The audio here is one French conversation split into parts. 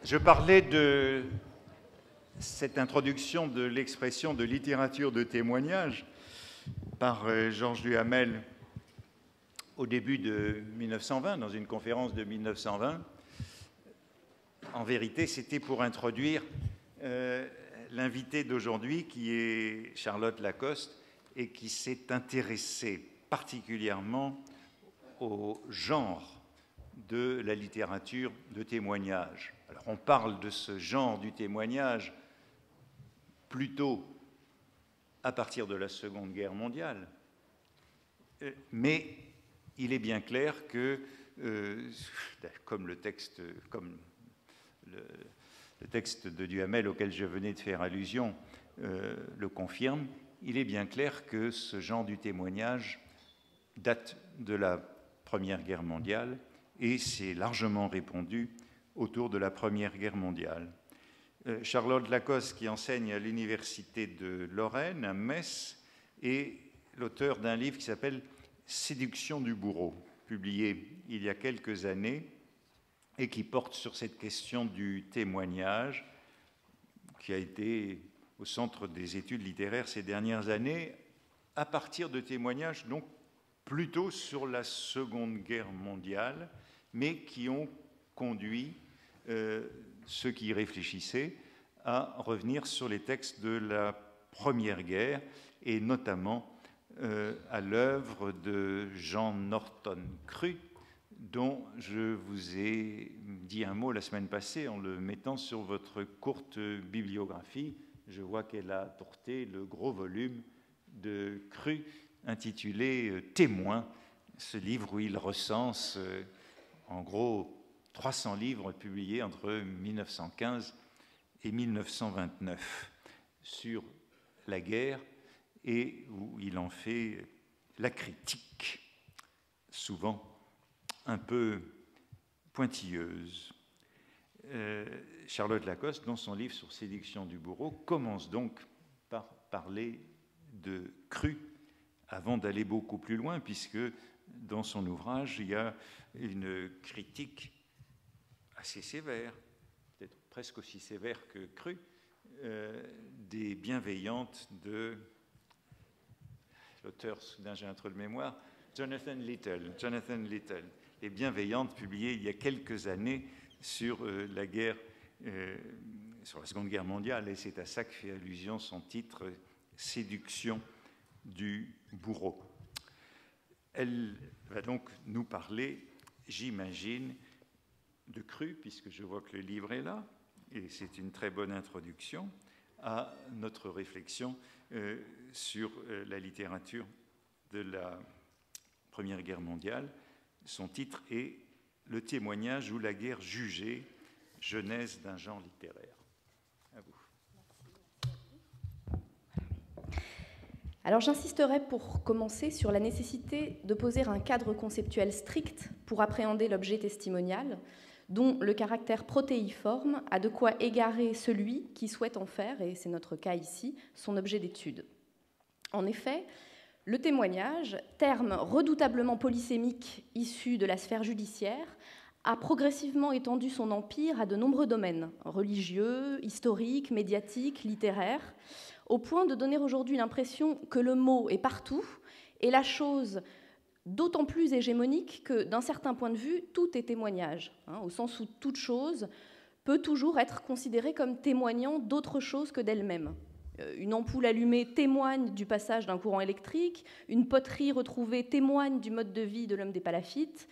Je parlais de cette introduction de l'expression de littérature de témoignage par Georges Duhamel au début de 1920, dans une conférence de 1920. En vérité, c'était pour introduire l'invité d'aujourd'hui, qui est Charlotte Lacoste, et qui s'est intéressée particulièrement au genre de la littérature de témoignage. Alors, on parle de ce genre du témoignage plutôt à partir de la Seconde Guerre mondiale, mais il est bien clair que, comme le texte de Duhamel auquel je venais de faire allusion le confirme, il est bien clair que ce genre du témoignage date de la Première Guerre mondiale et s'est largement répandu autour de la Première Guerre mondiale. Charlotte Lacoste, qui enseigne à l'Université de Lorraine, à Metz, est l'auteur d'un livre qui s'appelle « Séduction du bourreau », publié il y a quelques années, et qui porte sur cette question du témoignage, qui a été au centre des études littéraires ces dernières années, à partir de témoignages donc plutôt sur la Seconde Guerre mondiale, mais qui ont conduit ceux qui y réfléchissaient à revenir sur les textes de la Première Guerre, et notamment à l'œuvre de Jean Norton Crue, dont je vous ai dit un mot la semaine passée en le mettant sur votre courte bibliographie. Je vois qu'elle a apporté le gros volume de Crue intitulé « Témoins », ce livre où il recense en gros 300 livres publiés entre 1915 et 1929 sur la guerre, et où il en fait la critique, souvent un peu pointilleuse. Charlotte Lacoste, dans son livre sur Séduction du bourreau, commence donc par parler de Crue, avant d'aller beaucoup plus loin, puisque dans son ouvrage, il y a une critique assez sévère, peut-être presque aussi sévère que Crue, des bienveillantes de l'auteur, soudain j'ai un trou de mémoire, Jonathan Little, les bienveillantes publiées il y a quelques années sur la guerre, sur la Seconde Guerre mondiale, et c'est à ça que fait allusion son titre « Séduction du bourreau ». Elle va donc nous parler, j'imagine, de Crue, puisque je vois que le livre est là, et c'est une très bonne introduction à notre réflexion sur la littérature de la Première Guerre mondiale. Son titre est « Le témoignage ou la guerre jugée, genèse d'un genre littéraire ». À vous. Alors j'insisterai pour commencer sur la nécessité de poser un cadre conceptuel strict pour appréhender l'objet testimonial, dont le caractère protéiforme a de quoi égarer celui qui souhaite en faire, et c'est notre cas ici, son objet d'étude. En effet, le témoignage, terme redoutablement polysémique issu de la sphère judiciaire, a progressivement étendu son empire à de nombreux domaines, religieux, historiques, médiatiques, littéraires, au point de donner aujourd'hui l'impression que le mot est partout et la chose d'autant plus hégémonique que, d'un certain point de vue, tout est témoignage, au sens où toute chose peut toujours être considérée comme témoignant d'autre chose que d'elle-même. Une ampoule allumée témoigne du passage d'un courant électrique, une poterie retrouvée témoigne du mode de vie de l'homme des Palafites,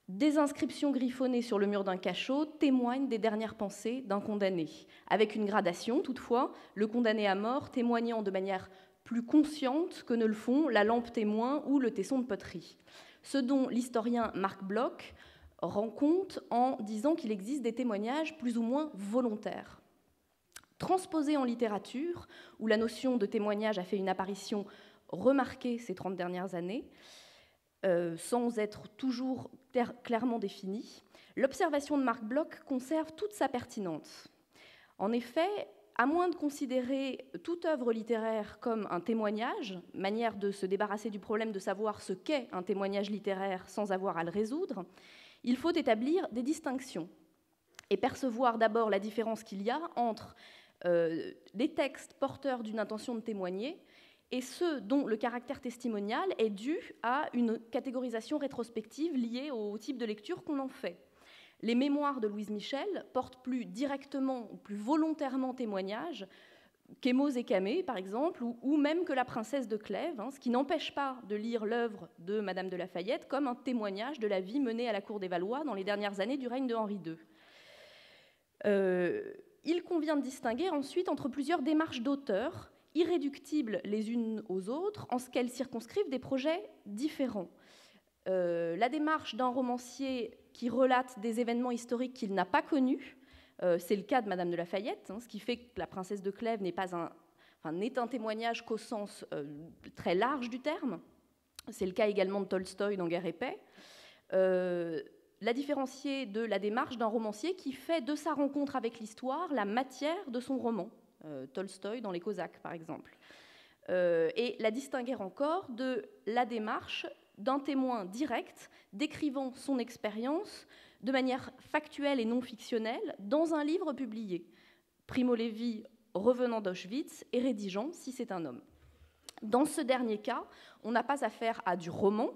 des inscriptions griffonnées sur le mur d'un cachot témoignent des dernières pensées d'un condamné, avec une gradation toutefois, le condamné à mort témoignant de manière plus consciente que ne le font la lampe témoin ou le tesson de poterie. Ce dont l'historien Marc Bloch rend compte en disant qu'il existe des témoignages plus ou moins volontaires. Transposé en littérature, où la notion de témoignage a fait une apparition remarquée ces 30 dernières années, sans être toujours clairement définie, l'observation de Marc Bloch conserve toute sa pertinence. En effet, à moins de considérer toute œuvre littéraire comme un témoignage, manière de se débarrasser du problème de savoir ce qu'est un témoignage littéraire sans avoir à le résoudre, il faut établir des distinctions. et percevoir d'abord la différence qu'il y a entre les textes porteurs d'une intention de témoigner et ceux dont le caractère testimonial est dû à une catégorisation rétrospective liée au type de lecture qu'on en fait. Les mémoires de Louise Michel portent plus directement ou plus volontairement témoignage qu'Émaux et Camée, par exemple, ou même que La Princesse de Clèves, ce qui n'empêche pas de lire l'œuvre de Madame de La Fayette comme un témoignage de la vie menée à la cour des Valois dans les dernières années du règne de Henri II. Il convient de distinguer ensuite entre plusieurs démarches d'auteurs, irréductibles les unes aux autres, en ce qu'elles circonscrivent des projets différents. La démarche d'un romancier qui relate des événements historiques qu'il n'a pas connus, c'est le cas de Madame de La Fayette, ce qui fait que La Princesse de Clèves n'est un témoignage qu'au sens très large du terme. C'est le cas également de Tolstoï dans Guerre et Paix. La différencier de la démarche d'un romancier qui fait de sa rencontre avec l'histoire la matière de son roman, Tolstoï dans Les Cosaques par exemple. Et la distinguer encore de la démarche d'un témoin direct décrivant son expérience de manière factuelle et non fictionnelle dans un livre publié. Primo Levi revenant d'Auschwitz et rédigeant Si c'est un homme. Dans ce dernier cas, on n'a pas affaire à du roman,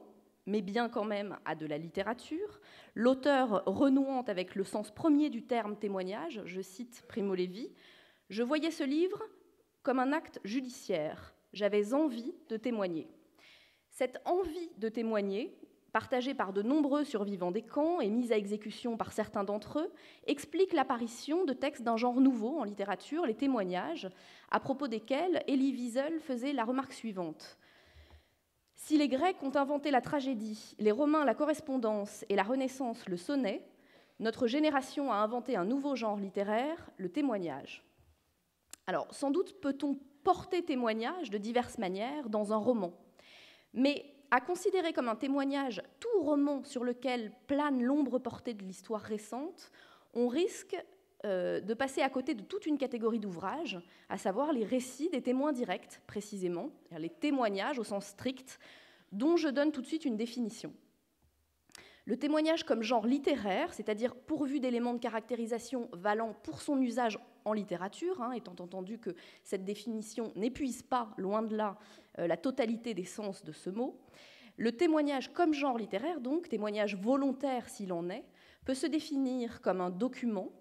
mais bien quand même à de la littérature. L'auteur renouant avec le sens premier du terme témoignage, je cite Primo Levi, « Je voyais ce livre comme un acte judiciaire. J'avais envie de témoigner. » Cette envie de témoigner, partagée par de nombreux survivants des camps et mise à exécution par certains d'entre eux, explique l'apparition de textes d'un genre nouveau en littérature, les témoignages, à propos desquels Elie Wiesel faisait la remarque suivante. Si les Grecs ont inventé la tragédie, les Romains la correspondance et la Renaissance le sonnet, notre génération a inventé un nouveau genre littéraire, le témoignage. Alors, sans doute peut-on porter témoignage de diverses manières dans un roman, mais à considérer comme un témoignage tout roman sur lequel plane l'ombre portée de l'histoire récente, on risque de passer à côté de toute une catégorie d'ouvrages, à savoir les récits des témoins directs, précisément, les témoignages au sens strict, dont je donne tout de suite une définition. Le témoignage comme genre littéraire, c'est-à-dire pourvu d'éléments de caractérisation valant pour son usage en littérature, étant entendu que cette définition n'épuise pas, loin de là, la totalité des sens de ce mot. Le témoignage comme genre littéraire, donc, témoignage volontaire s'il en est, peut se définir comme un document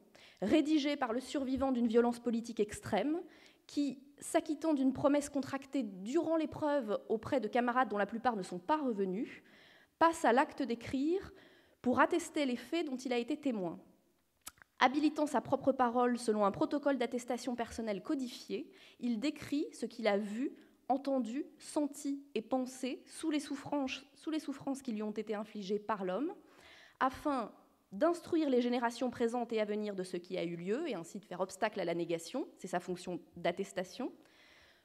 rédigé par le survivant d'une violence politique extrême qui, s'acquittant d'une promesse contractée durant l'épreuve auprès de camarades dont la plupart ne sont pas revenus, passe à l'acte d'écrire pour attester les faits dont il a été témoin. Habilitant sa propre parole selon un protocole d'attestation personnelle codifié, il décrit ce qu'il a vu, entendu, senti et pensé sous les souffrances qui lui ont été infligées par l'homme, afin d'instruire les générations présentes et à venir de ce qui a eu lieu, et ainsi de faire obstacle à la négation, c'est sa fonction d'attestation,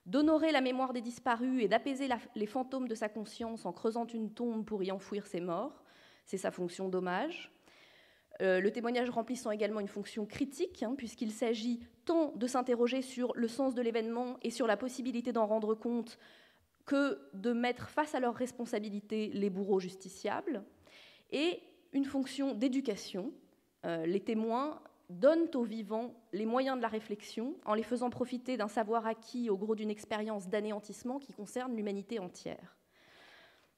d'honorer la mémoire des disparus et d'apaiser les fantômes de sa conscience en creusant une tombe pour y enfouir ses morts, c'est sa fonction d'hommage. Le témoignage remplissant également une fonction critique, puisqu'il s'agit tant de s'interroger sur le sens de l'événement et sur la possibilité d'en rendre compte que de mettre face à leurs responsabilités les bourreaux justiciables, et une fonction d'éducation. Les témoins donnent aux vivants les moyens de la réflexion en les faisant profiter d'un savoir acquis au gros d'une expérience d'anéantissement qui concerne l'humanité entière.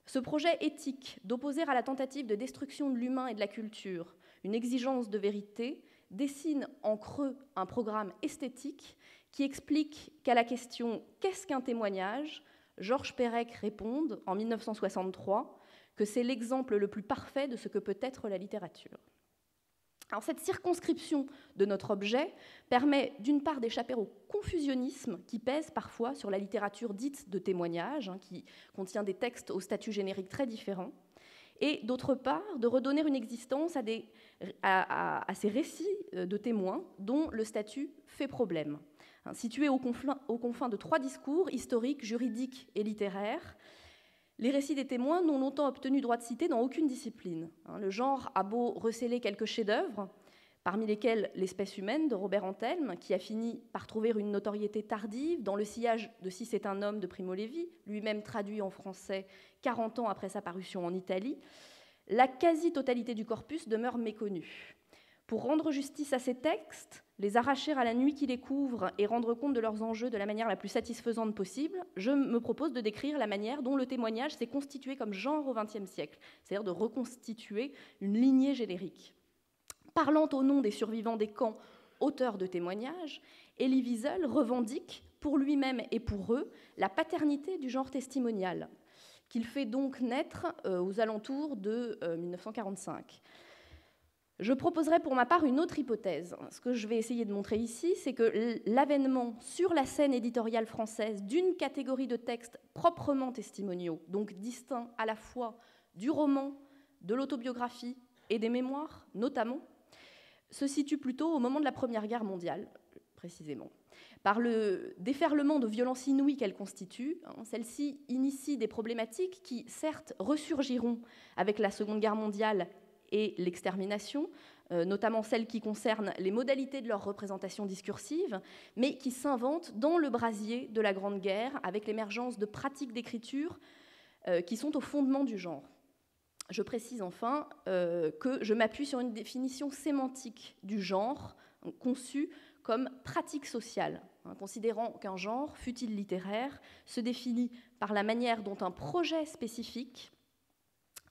Ce projet éthique d'opposer à la tentative de destruction de l'humain et de la culture une exigence de vérité dessine en creux un programme esthétique qui explique qu'à la question « Qu'est-ce qu'un témoignage ?», Georges Perec répond en 1963 que c'est l'exemple le plus parfait de ce que peut être la littérature. Alors, cette circonscription de notre objet permet d'une part d'échapper au confusionnisme qui pèse parfois sur la littérature dite de témoignage, qui contient des textes au statut générique très différents, et d'autre part de redonner une existence à ces récits de témoins dont le statut fait problème. Situés aux confins de trois discours, historiques, juridiques et littéraires, les récits des témoins n'ont longtemps obtenu droit de cité dans aucune discipline. Le genre a beau receler quelques chefs-d'œuvre, parmi lesquels L'espèce humaine de Robert Antelme, qui a fini par trouver une notoriété tardive dans le sillage de Si c'est un homme de Primo Levi, lui-même traduit en français 40 ans après sa parution en Italie, la quasi-totalité du corpus demeure méconnue. Pour rendre justice à ces textes, les arracher à la nuit qui les couvre et rendre compte de leurs enjeux de la manière la plus satisfaisante possible, je me propose de décrire la manière dont le témoignage s'est constitué comme genre au XXe siècle, c'est-à-dire de reconstituer une lignée générique. Parlant au nom des survivants des camps, auteurs de témoignages, Elie Wiesel revendique, pour lui-même et pour eux, la paternité du genre testimonial, qu'il fait donc naître aux alentours de 1945. Je proposerai pour ma part une autre hypothèse. Ce que je vais essayer de montrer ici, c'est que l'avènement sur la scène éditoriale française d'une catégorie de textes proprement testimoniaux, donc distincts à la fois du roman, de l'autobiographie et des mémoires, notamment, se situe plutôt au moment de la Première Guerre mondiale, précisément. Par le déferlement de violence inouïe qu'elle constitue, celle-ci initie des problématiques qui, certes, ressurgiront avec la Seconde Guerre mondiale et l'extermination, notamment celles qui concernent les modalités de leur représentation discursive, mais qui s'inventent dans le brasier de la Grande Guerre avec l'émergence de pratiques d'écriture qui sont au fondement du genre. Je précise enfin que je m'appuie sur une définition sémantique du genre conçue comme pratique sociale, considérant qu'un genre, fût-il littéraire, se définit par la manière dont un projet spécifique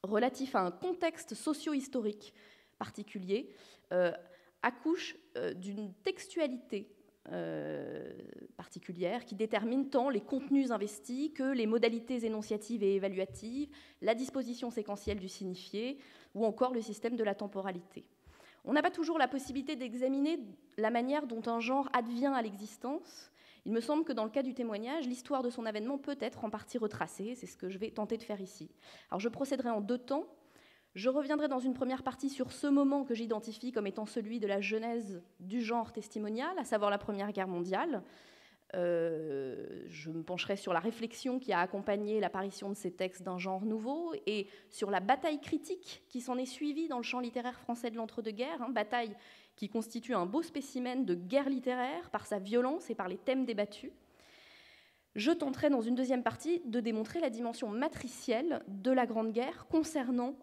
relatif à un contexte socio-historique particulier accouche d'une textualité particulière qui détermine tant les contenus investis que les modalités énonciatives et évaluatives, la disposition séquentielle du signifié ou encore le système de la temporalité. On n'a pas toujours la possibilité d'examiner la manière dont un genre advient à l'existence. Il me semble que dans le cas du témoignage, l'histoire de son avènement peut être en partie retracée. C'est ce que je vais tenter de faire ici. Alors je procéderai en deux temps. Je reviendrai dans une première partie sur ce moment que j'identifie comme étant celui de la genèse du genre testimonial, à savoir la Première Guerre mondiale. Je me pencherai sur la réflexion qui a accompagné l'apparition de ces textes d'un genre nouveau et sur la bataille critique qui s'en est suivie dans le champ littéraire français de l'entre-deux-guerres, bataille qui constitue un beau spécimen de guerre littéraire par sa violence et par les thèmes débattus. Je tenterai dans une deuxième partie de démontrer la dimension matricielle de la Grande Guerre concernant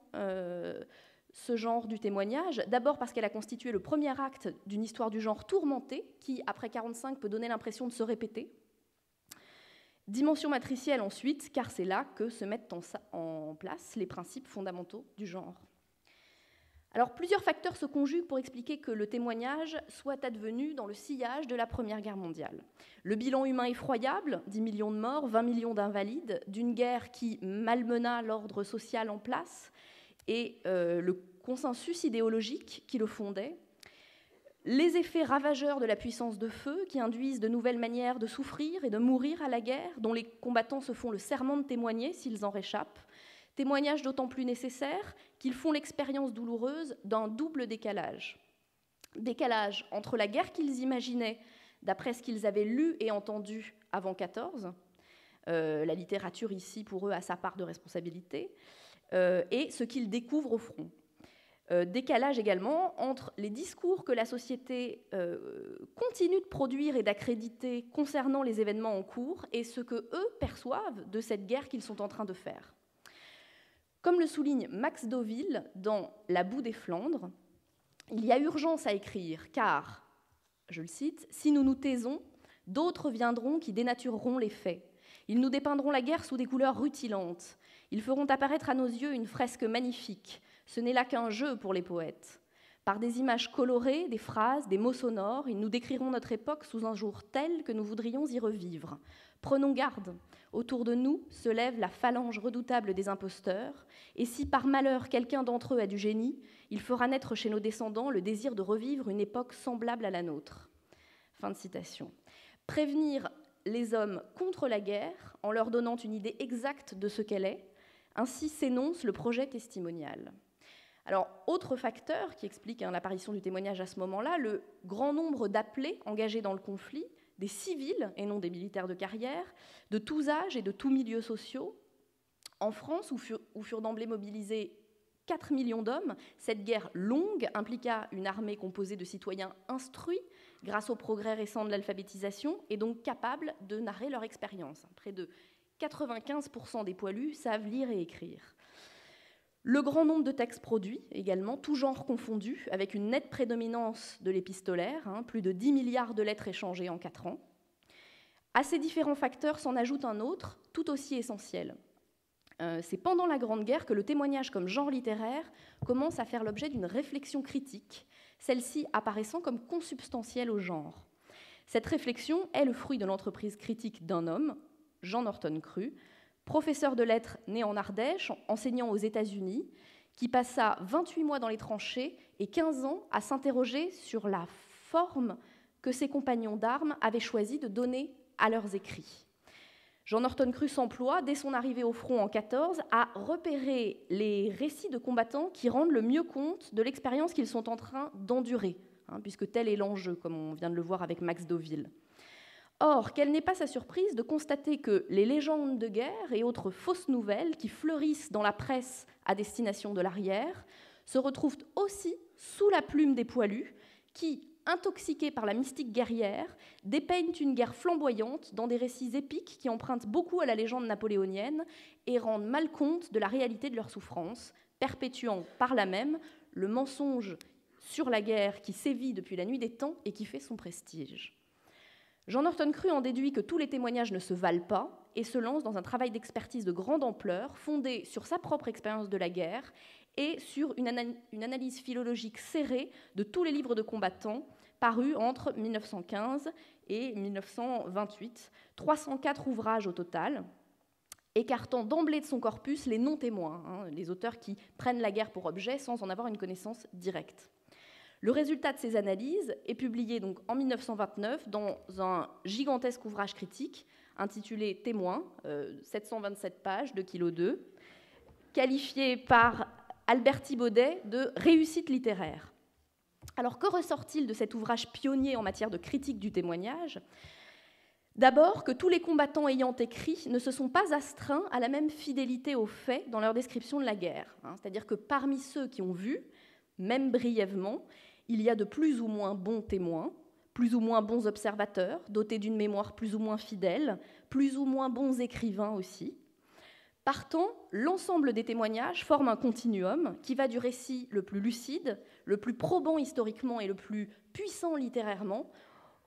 ce genre du témoignage, d'abord parce qu'elle a constitué le premier acte d'une histoire du genre tourmentée, qui, après 1945, peut donner l'impression de se répéter. Dimension matricielle ensuite, car c'est là que se mettent en place les principes fondamentaux du genre. Alors, plusieurs facteurs se conjuguent pour expliquer que le témoignage soit advenu dans le sillage de la Première Guerre mondiale. Le bilan humain effroyable, 10 millions de morts, 20 millions d'invalides, d'une guerre qui malmena l'ordre social en place, et le consensus idéologique qui le fondait, les effets ravageurs de la puissance de feu qui induisent de nouvelles manières de souffrir et de mourir à la guerre, dont les combattants se font le serment de témoigner s'ils en réchappent, témoignages d'autant plus nécessaires qu'ils font l'expérience douloureuse d'un double décalage. Décalage entre la guerre qu'ils imaginaient, d'après ce qu'ils avaient lu et entendu avant 1914, la littérature ici pour eux a sa part de responsabilité, et ce qu'ils découvrent au front. Décalage également entre les discours que la société continue de produire et d'accréditer concernant les événements en cours et ce que eux perçoivent de cette guerre qu'ils sont en train de faire. Comme le souligne Max Deauville dans La boue des Flandres, il y a urgence à écrire car, je le cite, « si nous nous taisons, d'autres viendront qui dénatureront les faits. Ils nous dépeindront la guerre sous des couleurs rutilantes. Ils feront apparaître à nos yeux une fresque magnifique. Ce n'est là qu'un jeu pour les poètes. Par des images colorées, des phrases, des mots sonores, ils nous décriront notre époque sous un jour tel que nous voudrions y revivre. Prenons garde. Autour de nous se lève la phalange redoutable des imposteurs, et si par malheur quelqu'un d'entre eux a du génie, il fera naître chez nos descendants le désir de revivre une époque semblable à la nôtre. » Fin de citation. Prévenir les hommes contre la guerre en leur donnant une idée exacte de ce qu'elle est, ainsi s'énonce le projet testimonial. Alors, autre facteur qui explique l'apparition du témoignage à ce moment-là, le grand nombre d'appelés engagés dans le conflit, des civils et non des militaires de carrière, de tous âges et de tous milieux sociaux. En France, où furent d'emblée mobilisés 4 millions d'hommes, cette guerre longue impliqua une armée composée de citoyens instruits grâce au progrès récent de l'alphabétisation et donc capables de narrer leur expérience. Près de 95% des poilus savent lire et écrire. Le grand nombre de textes produits également, tous genres confondus, avec une nette prédominance de l'épistolaire, plus de 10 milliards de lettres échangées en 4 ans. À ces différents facteurs s'en ajoute un autre, tout aussi essentiel. C'est pendant la Grande Guerre que le témoignage comme genre littéraire commence à faire l'objet d'une réflexion critique, celle-ci apparaissant comme consubstantielle au genre. Cette réflexion est le fruit de l'entreprise critique d'un homme, Jean Norton Crue, professeur de lettres né en Ardèche, enseignant aux États-Unis, qui passa 28 mois dans les tranchées et 15 ans à s'interroger sur la forme que ses compagnons d'armes avaient choisi de donner à leurs écrits. Jean Norton Crue s'emploie, dès son arrivée au front en 14, à repérer les récits de combattants qui rendent le mieux compte de l'expérience qu'ils sont en train d'endurer, puisque tel est l'enjeu, comme on vient de le voir avec Max Deauville. Or, quelle n'est pas sa surprise de constater que les légendes de guerre et autres fausses nouvelles qui fleurissent dans la presse à destination de l'arrière se retrouvent aussi sous la plume des poilus qui, intoxiqués par la mystique guerrière, dépeignent une guerre flamboyante dans des récits épiques qui empruntent beaucoup à la légende napoléonienne et rendent mal compte de la réalité de leurs souffrances, perpétuant par là même le mensonge sur la guerre qui sévit depuis la nuit des temps et qui fait son prestige. Jean Norton Crue en déduit que tous les témoignages ne se valent pas et se lance dans un travail d'expertise de grande ampleur, fondé sur sa propre expérience de la guerre et sur une analyse philologique serrée de tous les livres de combattants parus entre 1915 et 1928, 304 ouvrages au total, écartant d'emblée de son corpus les non-témoins, les auteurs qui prennent la guerre pour objet sans en avoir une connaissance directe. Le résultat de ces analyses est publié donc en 1929 dans un gigantesque ouvrage critique intitulé Témoins, 727 pages de kilo 2, qualifié par Alberti Baudet de réussite littéraire. Alors que ressort-il de cet ouvrage pionnier en matière de critique du témoignage ? D'abord, que tous les combattants ayant écrit ne se sont pas astreints à la même fidélité aux faits dans leur description de la guerre. C'est-à-dire que parmi ceux qui ont vu, même brièvement, il y a de plus ou moins bons témoins, plus ou moins bons observateurs, dotés d'une mémoire plus ou moins fidèle, plus ou moins bons écrivains aussi. Partant, l'ensemble des témoignages forme un continuum qui va du récit le plus lucide, le plus probant historiquement et le plus puissant littérairement,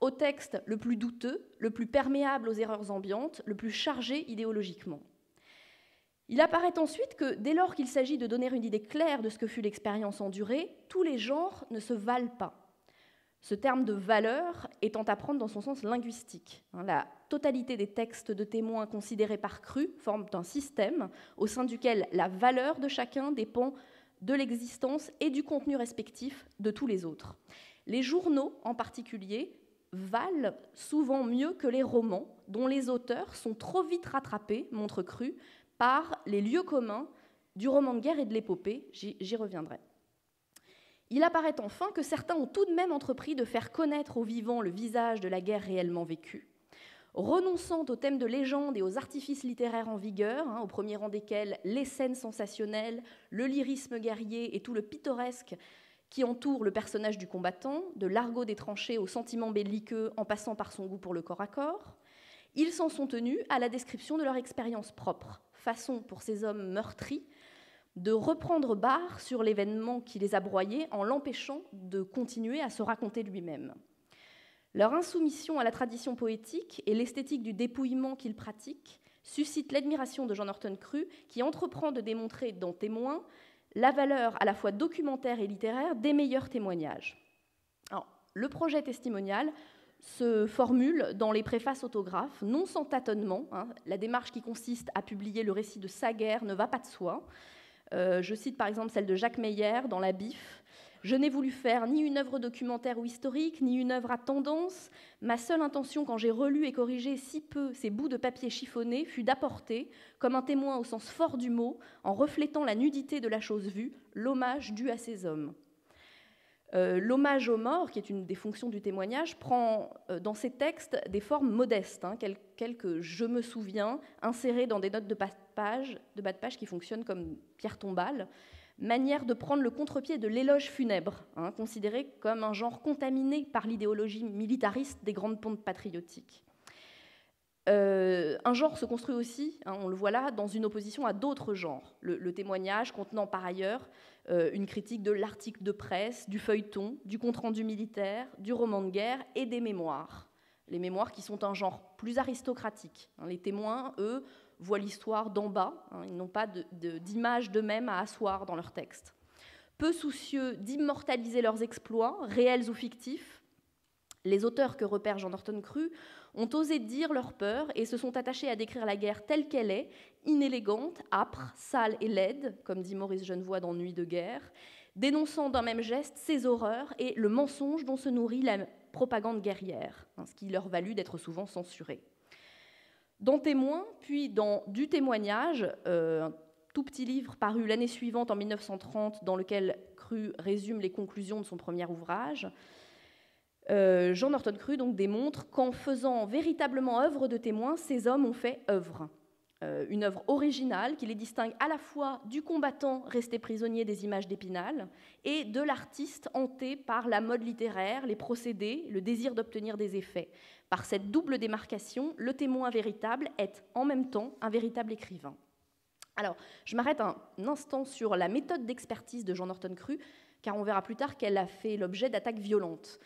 au texte le plus douteux, le plus perméable aux erreurs ambiantes, le plus chargé idéologiquement. Il apparaît ensuite que, dès lors qu'il s'agit de donner une idée claire de ce que fut l'expérience endurée, tous les genres ne se valent pas. Ce terme de valeur étant à prendre dans son sens linguistique. La totalité des textes de témoins considérés par Crue forment un système au sein duquel la valeur de chacun dépend de l'existence et du contenu respectif de tous les autres. Les journaux, en particulier, valent souvent mieux que les romans, dont les auteurs sont trop vite rattrapés, montre Crue, par les lieux communs du roman de guerre et de l'épopée, j'y reviendrai. Il apparaît enfin que certains ont tout de même entrepris de faire connaître aux vivants le visage de la guerre réellement vécue, renonçant aux thèmes de légende et aux artifices littéraires en vigueur, au premier rang desquels les scènes sensationnelles, le lyrisme guerrier et tout le pittoresque qui entoure le personnage du combattant, de l'argot des tranchées au sentiment belliqueux en passant par son goût pour le corps à corps. Ils s'en sont tenus à la description de leur expérience propre, façon pour ces hommes meurtris de reprendre barre sur l'événement qui les a broyés en l'empêchant de continuer à se raconter lui-même. Leur insoumission à la tradition poétique et l'esthétique du dépouillement qu'ils pratiquent suscitent l'admiration de Jean Norton Crue, qui entreprend de démontrer dans Témoins la valeur à la fois documentaire et littéraire des meilleurs témoignages. Alors, le projet testimonial se formule dans les préfaces autographes, non sans tâtonnement. La démarche qui consiste à publier le récit de sa guerre ne va pas de soi. Je cite par exemple celle de Jacques Meyer dans La Bif. « Je n'ai voulu faire ni une œuvre documentaire ou historique, ni une œuvre à tendance. Ma seule intention, quand j'ai relu et corrigé si peu ces bouts de papier chiffonnés, fut d'apporter, comme un témoin au sens fort du mot, en reflétant la nudité de la chose vue, l'hommage dû à ces hommes. » L'hommage aux morts, qui est une des fonctions du témoignage, prend dans ces textes des formes modestes, quelques « je me souviens » insérés dans des notes de bas de page qui fonctionnent comme pierre tombale, manière de prendre le contre-pied de l'éloge funèbre, considéré comme un genre contaminé par l'idéologie militariste des grandes pompes patriotiques. un genre se construit aussi, hein, on le voit là, dans une opposition à d'autres genres. Le témoignage contenant par ailleurs une critique de l'article de presse, du feuilleton, du compte-rendu militaire, du roman de guerre et des mémoires. Les mémoires qui sont un genre plus aristocratique. Hein, les témoins, eux, voient l'histoire d'en bas, hein, ils n'ont pas d'image d'eux-mêmes à asseoir dans leur texte. Peu soucieux d'immortaliser leurs exploits, réels ou fictifs, les auteurs que repère Jean Norton Crue ont osé dire leur peur et se sont attachés à décrire la guerre telle qu'elle est, inélégante, âpre, sale et laide, comme dit Maurice Genevoix dans Nuit de guerre, dénonçant d'un même geste ses horreurs et le mensonge dont se nourrit la propagande guerrière, hein, ce qui leur valut d'être souvent censurés. Dans Témoin, puis dans Du témoignage, un tout petit livre paru l'année suivante, en 1930, dans lequel Crue résume les conclusions de son premier ouvrage, Jean Norton Crue donc démontre qu'en faisant véritablement œuvre de témoin, ces hommes ont fait œuvre. Une œuvre originale qui les distingue à la fois du combattant resté prisonnier des images d'Épinal et de l'artiste hanté par la mode littéraire, les procédés, le désir d'obtenir des effets. Par cette double démarcation, le témoin véritable est en même temps un véritable écrivain. Alors, je m'arrête un instant sur la méthode d'expertise de Jean Norton Crue, car on verra plus tard qu'elle a fait l'objet d'attaques violentes.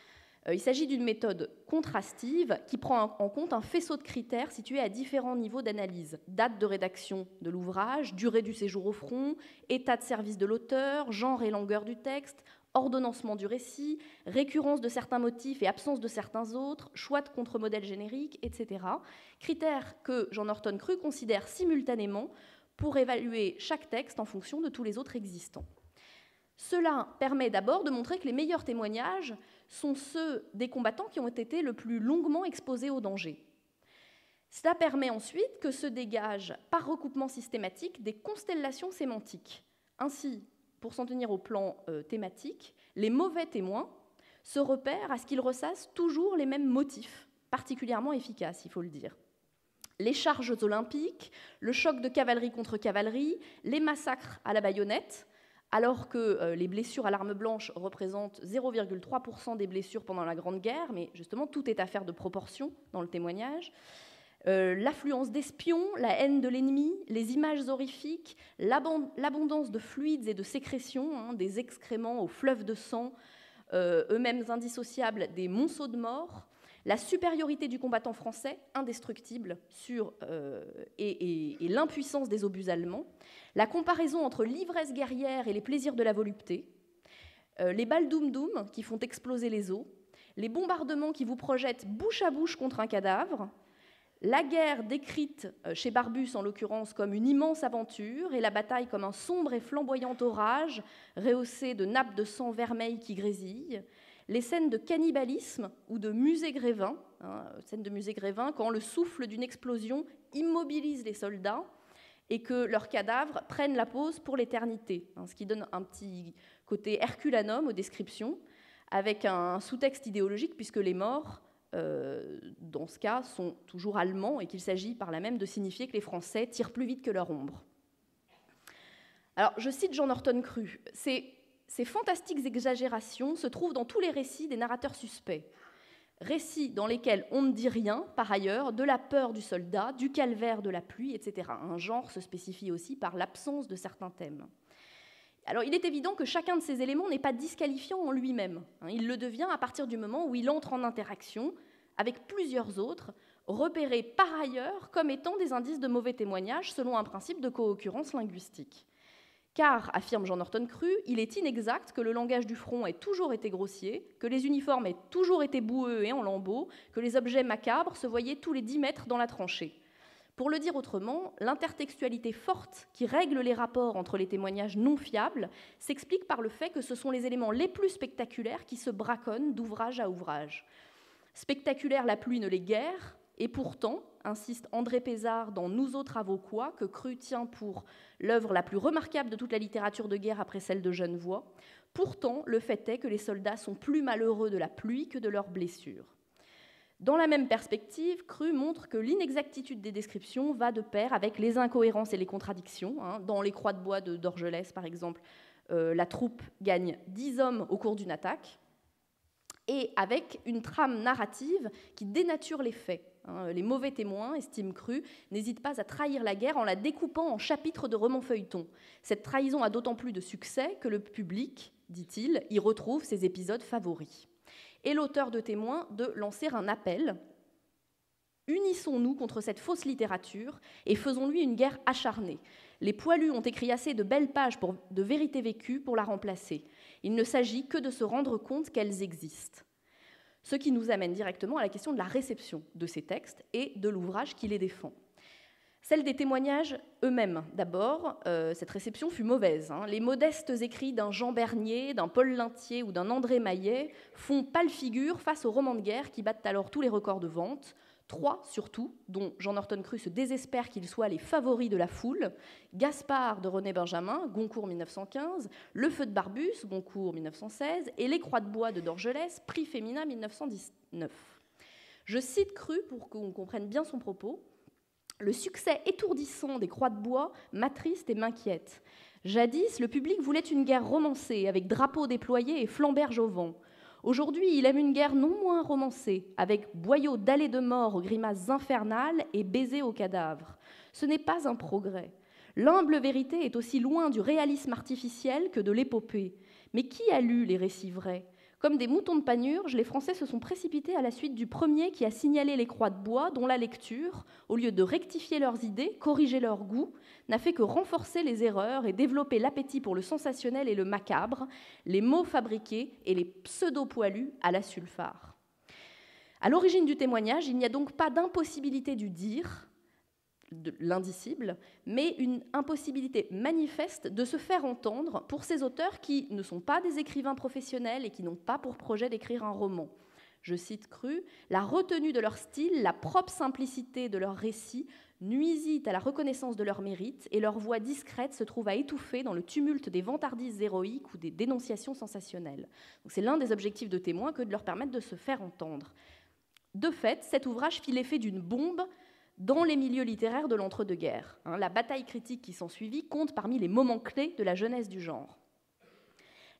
Il s'agit d'une méthode contrastive qui prend en compte un faisceau de critères situés à différents niveaux d'analyse. Date de rédaction de l'ouvrage, durée du séjour au front, état de service de l'auteur, genre et longueur du texte, ordonnancement du récit, récurrence de certains motifs et absence de certains autres, choix de contre-modèles génériques, etc. Critères que Jean Norton Crue considère simultanément pour évaluer chaque texte en fonction de tous les autres existants. Cela permet d'abord de montrer que les meilleurs témoignages sont ceux des combattants qui ont été le plus longuement exposés au danger. Cela permet ensuite que se dégagent par recoupement systématique des constellations sémantiques. Ainsi, pour s'en tenir au plan thématique, les mauvais témoins se repèrent à ce qu'ils ressassent toujours les mêmes motifs, particulièrement efficaces, il faut le dire. Les charges olympiques, le choc de cavalerie contre cavalerie, les massacres à la baïonnette, alors que les blessures à l'arme blanche représentent 0,3% des blessures pendant la Grande Guerre, mais justement, tout est affaire de proportion dans le témoignage. L'affluence d'espions, la haine de l'ennemi, les images horrifiques, l'abondance de fluides et de sécrétions, hein, des excréments aux fleuves de sang, eux-mêmes indissociables des monceaux de mort, la supériorité du combattant français, indestructible, et l'impuissance des obus allemands, la comparaison entre l'ivresse guerrière et les plaisirs de la volupté, les balles doum-doum qui font exploser les os, les bombardements qui vous projettent bouche à bouche contre un cadavre, la guerre décrite chez Barbus, en l'occurrence, comme une immense aventure, et la bataille comme un sombre et flamboyant orage, rehaussé de nappes de sang vermeil qui grésillent, les scènes de cannibalisme ou de musée Grévin, scènes de musée Grévin, quand le souffle d'une explosion immobilise les soldats et que leurs cadavres prennent la pose pour l'éternité, ce qui donne un petit côté Herculanum aux descriptions, avec un sous-texte idéologique, puisque les morts, dans ce cas, sont toujours allemands et qu'il s'agit par là même de signifier que les Français tirent plus vite que leur ombre. Alors, je cite Jean Norton Crue. Ces fantastiques exagérations se trouvent dans tous les récits des narrateurs suspects. Récits dans lesquels on ne dit rien, par ailleurs, de la peur du soldat, du calvaire de la pluie, etc. Un genre se spécifie aussi par l'absence de certains thèmes. Alors, il est évident que chacun de ces éléments n'est pas disqualifiant en lui-même. Il le devient à partir du moment où il entre en interaction avec plusieurs autres, repérés par ailleurs comme étant des indices de mauvais témoignage selon un principe de co-occurrence linguistique. Car, affirme Jean Norton Crue, il est inexact que le langage du front ait toujours été grossier, que les uniformes aient toujours été boueux et en lambeaux, que les objets macabres se voyaient tous les 10 mètres dans la tranchée. Pour le dire autrement, l'intertextualité forte qui règle les rapports entre les témoignages non fiables s'explique par le fait que ce sont les éléments les plus spectaculaires qui se braconnent d'ouvrage à ouvrage. Spectaculaire la pluie ne l'est guère, et pourtant, insiste André Pézard dans Nous autres avoquois, que Crue tient pour l'œuvre la plus remarquable de toute la littérature de guerre après celle de Genevoix, pourtant, le fait est que les soldats sont plus malheureux de la pluie que de leurs blessures. Dans la même perspective, Crue montre que l'inexactitude des descriptions va de pair avec les incohérences et les contradictions. Dans Les Croix de bois de Dorgelès, par exemple, la troupe gagne 10 hommes au cours d'une attaque, et avec une trame narrative qui dénature les faits. Les mauvais témoins, estime Cru, n'hésitent pas à trahir la guerre en la découpant en chapitres de romans feuilletons. Cette trahison a d'autant plus de succès que le public, dit-il, y retrouve ses épisodes favoris. Et l'auteur de Témoins de lancer un appel. Unissons-nous contre cette fausse littérature et faisons-lui une guerre acharnée. Les poilus ont écrit assez de belles pages de vérité vécue pour la remplacer. Il ne s'agit que de se rendre compte qu'elles existent. Ce qui nous amène directement à la question de la réception de ces textes et de l'ouvrage qui les défend. Celle des témoignages eux-mêmes. D'abord, cette réception fut mauvaise. Les modestes écrits d'un Jean Bernier, d'un Paul Lintier ou d'un André Maillet font pâle figure face aux romans de guerre qui battent alors tous les records de vente. 3 surtout, dont Jean Norton Crue se désespère qu'ils soient les favoris de la foule, Gaspard de René Benjamin, Goncourt 1915, Le Feu de Barbus, Goncourt 1916, et Les Croix de bois de Dorgelès, prix féminin 1919. Je cite Crue pour qu'on comprenne bien son propos. Le succès étourdissant des Croix de bois m'attriste et m'inquiète. Jadis, le public voulait une guerre romancée, avec drapeaux déployés et flamberges au vent. Aujourd'hui, il aime une guerre non moins romancée, avec boyaux d'allées de mort aux grimaces infernales et baisers aux cadavres. Ce n'est pas un progrès. L'humble vérité est aussi loin du réalisme artificiel que de l'épopée. Mais qui a lu les récits vrais ? Comme des moutons de panurge, les Français se sont précipités à la suite du premier qui a signalé les Croix de bois, dont la lecture, au lieu de rectifier leurs idées, corriger leur goût, n'a fait que renforcer les erreurs et développer l'appétit pour le sensationnel et le macabre, les mots fabriqués et les pseudo-poilus à la sulfare. À l'origine du témoignage, il n'y a donc pas d'impossibilité du dire, de l'indicible, mais une impossibilité manifeste de se faire entendre pour ces auteurs qui ne sont pas des écrivains professionnels et qui n'ont pas pour projet d'écrire un roman. Je cite Crue, « La retenue de leur style, la propre simplicité de leur récit nuisit à la reconnaissance de leur mérite et leur voix discrète se trouve à étouffer dans le tumulte des vantardises héroïques ou des dénonciations sensationnelles. » C'est l'un des objectifs de Témoins que de leur permettre de se faire entendre. De fait, cet ouvrage fit l'effet d'une bombe dans les milieux littéraires de l'entre-deux-guerres. La bataille critique qui s'ensuivit compte parmi les moments clés de la jeunesse du genre.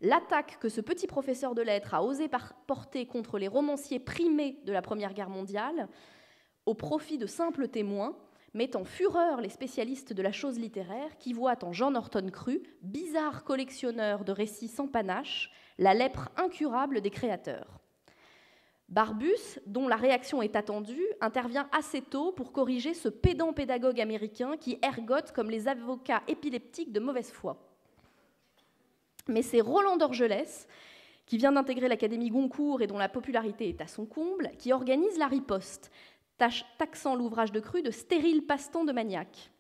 L'attaque que ce petit professeur de lettres a osé porter contre les romanciers primés de la Première Guerre mondiale, au profit de simples témoins, met en fureur les spécialistes de la chose littéraire qui voient en Jean Norton Crue, bizarre collectionneur de récits sans panache, la lèpre incurable des créateurs. Barbus, dont la réaction est attendue, intervient assez tôt pour corriger ce pédant pédagogue américain qui ergote comme les avocats épileptiques de mauvaise foi. Mais c'est Roland Dorgelès, qui vient d'intégrer l'Académie Goncourt et dont la popularité est à son comble, qui organise la riposte, taxant l'ouvrage de Crue de stérile passe-temps de maniaque.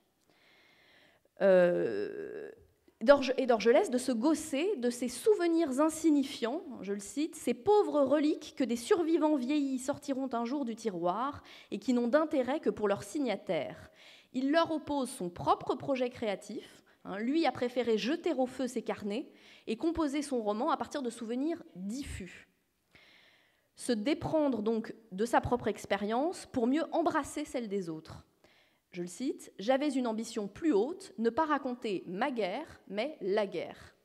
Et Dorgelès de se gausser de ces souvenirs insignifiants, je le cite, ces pauvres reliques que des survivants vieillis sortiront un jour du tiroir et qui n'ont d'intérêt que pour leurs signataires. Il leur oppose son propre projet créatif. Lui a préféré jeter au feu ses carnets et composer son roman à partir de souvenirs diffus. Se déprendre donc de sa propre expérience pour mieux embrasser celle des autres. Je le cite, « J'avais une ambition plus haute, ne pas raconter ma guerre, mais la guerre. »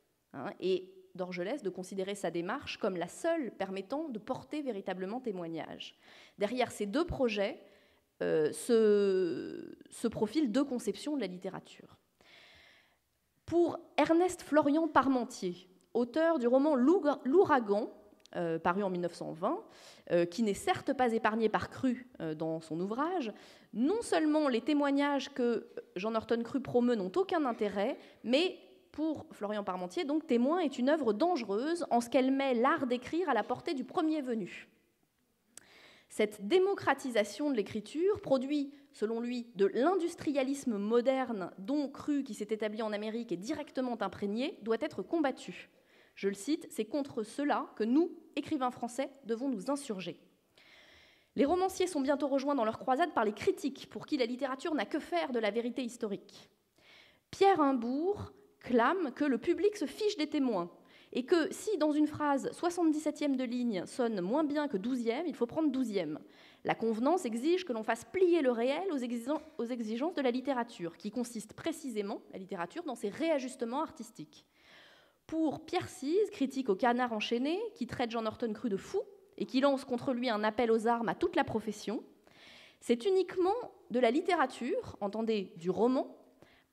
Et Dorgelès de considérer sa démarche comme la seule permettant de porter véritablement témoignage. Derrière ces deux projets se profilent deux conceptions de la littérature. Pour Ernest Florian Parmentier, auteur du roman L'Ouragan, paru en 1920, qui n'est certes pas épargné par Crue dans son ouvrage, non seulement les témoignages que Jean Norton Crue promeut n'ont aucun intérêt, mais pour Florian Parmentier, donc, Témoins est une œuvre dangereuse en ce qu'elle met l'art d'écrire à la portée du premier venu. Cette démocratisation de l'écriture produit, selon lui, de l'industrialisme moderne dont Crue, qui s'est établi en Amérique, est directement imprégné, doit être combattue. Je le cite, « C'est contre cela que nous, écrivains français, devons nous insurger. » Les romanciers sont bientôt rejoints dans leur croisade par les critiques, pour qui la littérature n'a que faire de la vérité historique. Pierre Imbourg clame que le public se fiche des témoins, et que si, dans une phrase, 77e de ligne sonne moins bien que 12e, il faut prendre 12e. La convenance exige que l'on fasse plier le réel aux exigences de la littérature, qui consiste précisément, la littérature, dans ses réajustements artistiques. Pour Pierre Cise, critique au Canard enchaîné, qui traite Jean Norton Crue de fou et qui lance contre lui un appel aux armes à toute la profession, C'est uniquement de la littérature, entendez du roman,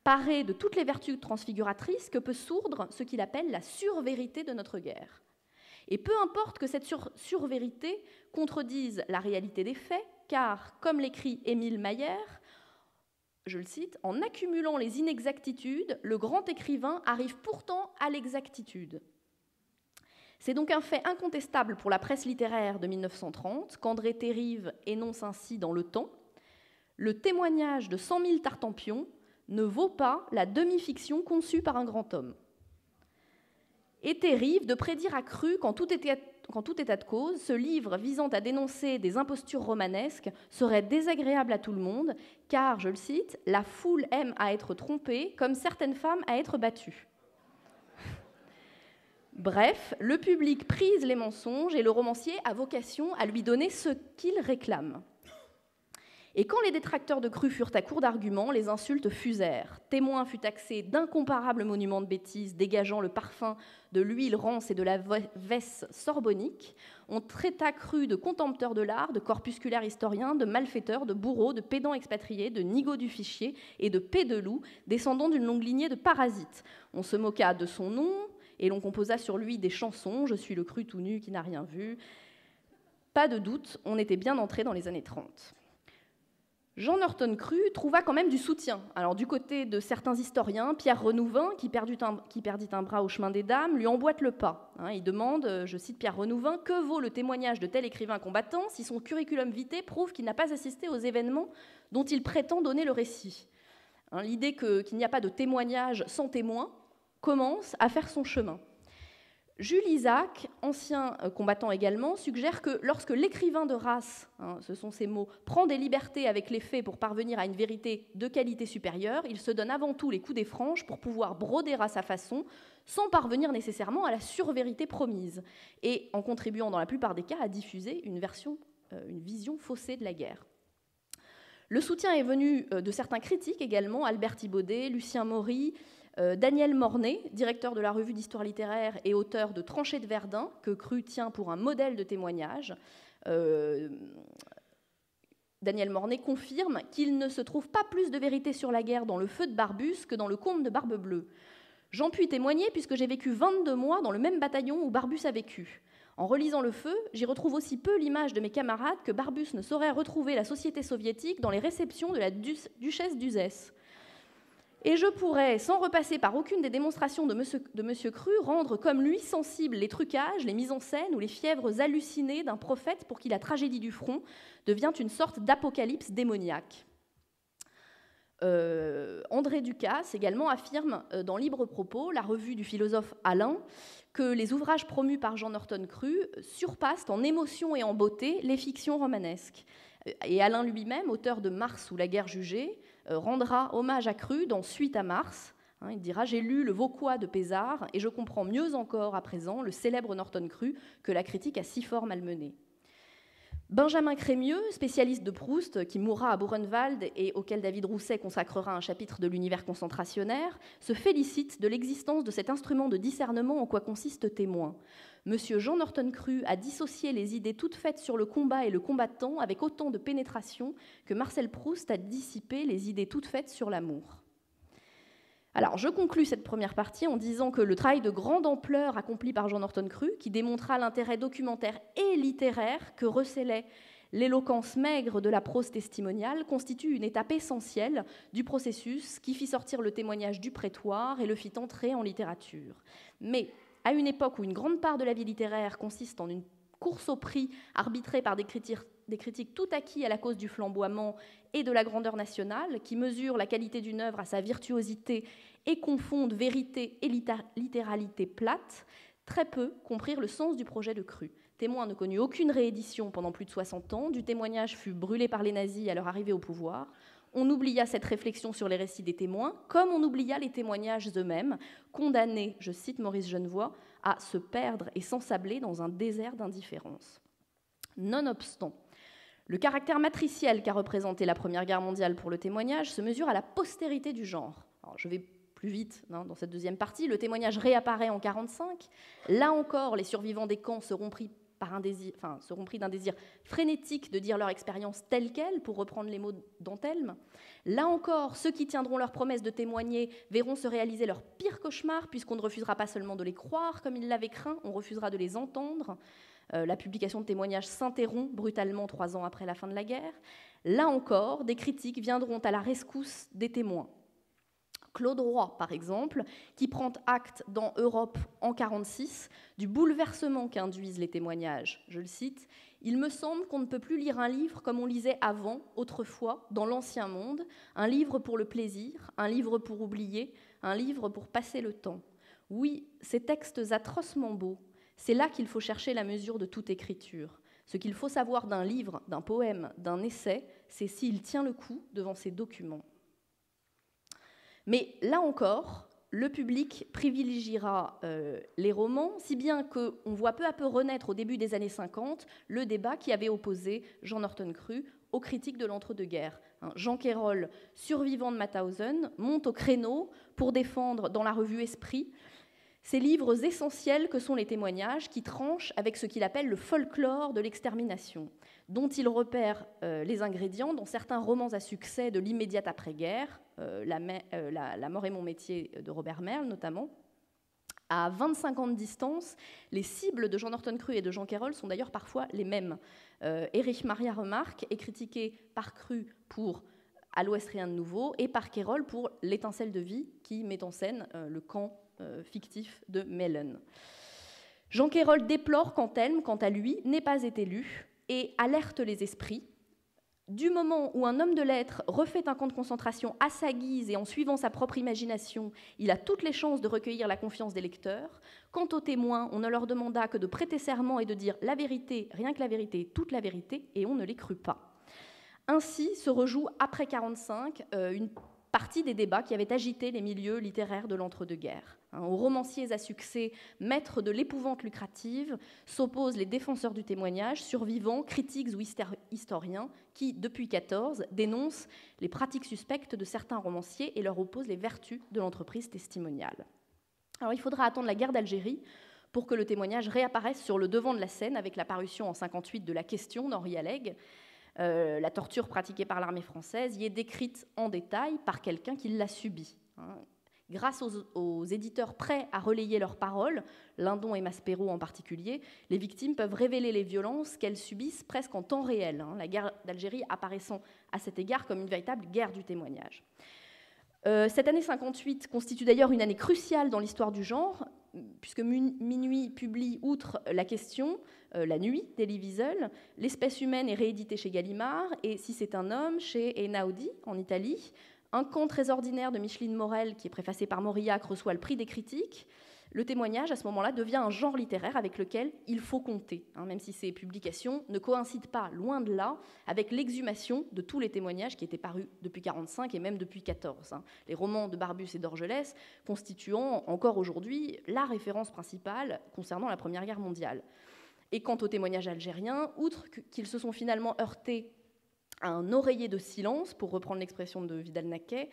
paré de toutes les vertus transfiguratrices, que peut sourdre ce qu'il appelle la survérité de notre guerre. Et peu importe que cette survérité contredise la réalité des faits, car, comme l'écrit Émile Mayer, je le cite, « En accumulant les inexactitudes, le grand écrivain arrive pourtant à l'exactitude. » C'est donc un fait incontestable pour la presse littéraire de 1930 qu'André Terrive énonce ainsi dans Le Temps : « Le témoignage de 100 000 Tartampions ne vaut pas la demi-fiction conçue par un grand homme. » Et Terrive de prédire à Cru qu'en tout état de cause, ce livre visant à dénoncer des impostures romanesques serait désagréable à tout le monde, car, je le cite, « La foule aime à être trompée comme certaines femmes à être battues. » Bref, le public prise les mensonges et le romancier a vocation à lui donner ce qu'il réclame. Et quand les détracteurs de Cru furent à court d'arguments, les insultes fusèrent. Témoin fut taxé d'incomparables monuments de bêtises dégageant le parfum de l'huile rance et de la vesse sorbonnique. On traita Cru de contempteur de l'art, de corpusculaire historien, de malfaiteur, de bourreau, de pédant expatrié, de nigaud du fichier et de paix de loup, descendant d'une longue lignée de parasites. On se moqua de son nom et l'on composa sur lui des chansons. Je suis le Cru tout nu qui n'a rien vu. Pas de doute, on était bien entré dans les années 30. Jean Norton Cru trouva quand même du soutien. Alors, du côté de certains historiens, Pierre Renouvin, qui perdit un bras au chemin des dames, lui emboîte le pas. Il demande, je cite Pierre Renouvin, « Que vaut le témoignage de tel écrivain combattant si son curriculum vitae prouve qu'il n'a pas assisté aux événements dont il prétend donner le récit ?» L'idée qu'il n'y a pas de témoignage sans témoin commence à faire son chemin. Jules Isaac, ancien combattant également, suggère que lorsque l'écrivain de race, ce sont ses mots, prend des libertés avec les faits pour parvenir à une vérité de qualité supérieure, il se donne avant tout les coups des franges pour pouvoir broder à sa façon, sans parvenir nécessairement à la survérité promise, et en contribuant dans la plupart des cas à diffuser une vision faussée de la guerre. Le soutien est venu de certains critiques également, Albert Thibaudet, Lucien Maury, Daniel Mornay, directeur de la revue d'histoire littéraire et auteur de Tranchées de Verdun, que Cru tient pour un modèle de témoignage. Daniel Mornay confirme qu'il ne se trouve pas plus de vérité sur la guerre dans le feu de Barbus que dans le conte de Barbe-Bleue. J'en puis témoigner puisque j'ai vécu 22 mois dans le même bataillon où Barbus a vécu. En relisant Le Feu, j'y retrouve aussi peu l'image de mes camarades que Barbus ne saurait retrouver la société soviétique dans les réceptions de la duchesse d'Uzès. Et je pourrais, sans repasser par aucune des démonstrations de M. Cru, rendre comme lui sensibles les trucages, les mises en scène ou les fièvres hallucinées d'un prophète pour qui la tragédie du front devient une sorte d'apocalypse démoniaque. André Ducasse également affirme dans Libre Propos, la revue du philosophe Alain, que les ouvrages promus par Jean Norton Cru surpassent en émotion et en beauté les fictions romanesques. Et Alain lui-même, auteur de Mars ou la guerre jugée, rendra hommage à Cru dans Suite à Mars. Il dira « J'ai lu le Vauquois de Pézard et je comprends mieux encore à présent le célèbre Norton Cru que la critique a si fort malmené. » Benjamin Crémieux, spécialiste de Proust, qui mourra à Buchenwald et auquel David Rousset consacrera un chapitre de l'univers concentrationnaire, se félicite de l'existence de cet instrument de discernement en quoi consiste témoin. Monsieur Jean Norton Cru a dissocié les idées toutes faites sur le combat et le combattant avec autant de pénétration que Marcel Proust a dissipé les idées toutes faites sur l'amour. Alors, je conclus cette première partie en disant que le travail de grande ampleur accompli par Jean Norton Cru, qui démontra l'intérêt documentaire et littéraire que recelait l'éloquence maigre de la prose testimoniale, constitue une étape essentielle du processus qui fit sortir le témoignage du prétoire et le fit entrer en littérature. Mais à une époque où une grande part de la vie littéraire consiste en une course au prix arbitrée par des critiques tout acquis à la cause du flamboiement et de la grandeur nationale, qui mesurent la qualité d'une œuvre à sa virtuosité et confondent vérité et littéralité plate, très peu comprirent le sens du projet de Cru. Témoin ne connut aucune réédition pendant plus de 60 ans, du témoignage fut brûlé par les nazis à leur arrivée au pouvoir. On oublia cette réflexion sur les récits des témoins, comme on oublia les témoignages eux-mêmes, condamnés, je cite Maurice Genevoix, à se perdre et s'ensabler dans un désert d'indifférence. Nonobstant, le caractère matriciel qu'a représenté la Première Guerre mondiale pour le témoignage se mesure à la postérité du genre. Alors, je vais plus vite dans cette deuxième partie. Le témoignage réapparaît en 1945. Là encore, les survivants des camps seront pris seront pris d'un désir frénétique de dire leur expérience telle qu'elle, pour reprendre les mots d'Antelme. Là encore, ceux qui tiendront leur promesse de témoigner verront se réaliser leur pire cauchemar, puisqu'on ne refusera pas seulement de les croire comme ils l'avaient craint, on refusera de les entendre. La publication de témoignages s'interrompt brutalement 3 ans après la fin de la guerre. Là encore, des critiques viendront à la rescousse des témoins. Claude Roy, par exemple, qui prend acte dans Europe en 1946 du bouleversement qu'induisent les témoignages. Je le cite, « Il me semble qu'on ne peut plus lire un livre comme on lisait avant, autrefois, dans l'ancien monde, un livre pour le plaisir, un livre pour oublier, un livre pour passer le temps. Oui, ces textes atrocement beaux, c'est là qu'il faut chercher la mesure de toute écriture. Ce qu'il faut savoir d'un livre, d'un poème, d'un essai, c'est s'il tient le coup devant ces documents. » Mais là encore, le public privilégiera les romans, si bien qu'on voit peu à peu renaître au début des années 50 le débat qui avait opposé Jean Norton Crue aux critiques de l'entre-deux-guerres. Jean Quérol, survivant de Mauthausen, monte au créneau pour défendre dans la revue Esprit ces livres essentiels que sont les témoignages qui tranchent avec ce qu'il appelle le folklore de l'extermination, dont il repère les ingrédients dans certains romans à succès de l'immédiate après-guerre, La mort est mon métier de Robert Merle notamment. À 25 ans de distance, les cibles de Jean Norton Crue et de Jean Quérol sont d'ailleurs parfois les mêmes. Erich Maria Remarque est critiqué par Crue pour À l'Ouest rien de nouveau et par Quérol pour L'étincelle de vie qui met en scène le camp fictif de Mellen. Jean Quérol déplore qu'Antelme, quant à lui, n'ait pas été lu et alerte les esprits. Du moment où un homme de lettres refait un camp de concentration à sa guise et en suivant sa propre imagination, il a toutes les chances de recueillir la confiance des lecteurs. Quant aux témoins, on ne leur demanda que de prêter serment et de dire la vérité, rien que la vérité, toute la vérité, et on ne les crut pas. Ainsi se rejoue, après 1945, une partie des débats qui avaient agité les milieux littéraires de l'entre-deux-guerres. Aux romanciers à succès, maîtres de l'épouvante lucrative, s'opposent les défenseurs du témoignage, survivants, critiques ou historiens, qui, depuis 1914, dénoncent les pratiques suspectes de certains romanciers et leur opposent les vertus de l'entreprise testimoniale. Alors, il faudra attendre la guerre d'Algérie pour que le témoignage réapparaisse sur le devant de la scène avec la parution en 1958 de La Question d'Henri Alleg. La torture pratiquée par l'armée française y est décrite en détail par quelqu'un qui l'a subie. Grâce aux éditeurs prêts à relayer leurs paroles, Lindon et Maspero en particulier, les victimes peuvent révéler les violences qu'elles subissent presque en temps réel, la guerre d'Algérie apparaissant à cet égard comme une véritable guerre du témoignage. Cette année 58 constitue d'ailleurs une année cruciale dans l'histoire du genre, puisque Minuit publie, outre La Question, La Nuit d'Elie Wiesel, L'espèce humaine est réédité chez Gallimard, et Si c'est un homme, chez Einaudi, en Italie. Un conte très ordinaire de Micheline Morel, qui est préfacé par Mauriac, reçoit le prix des critiques. Le témoignage, à ce moment-là, devient un genre littéraire avec lequel il faut compter, même si ces publications ne coïncident pas, loin de là, avec l'exhumation de tous les témoignages qui étaient parus depuis 1945 et même depuis 1914. Les romans de Barbus et d'Orgelès constituant encore aujourd'hui la référence principale concernant la Première Guerre mondiale. Et quant aux témoignages algériens, outre qu'ils se sont finalement heurtés à un oreiller de silence, pour reprendre l'expression de Vidal-Naquet,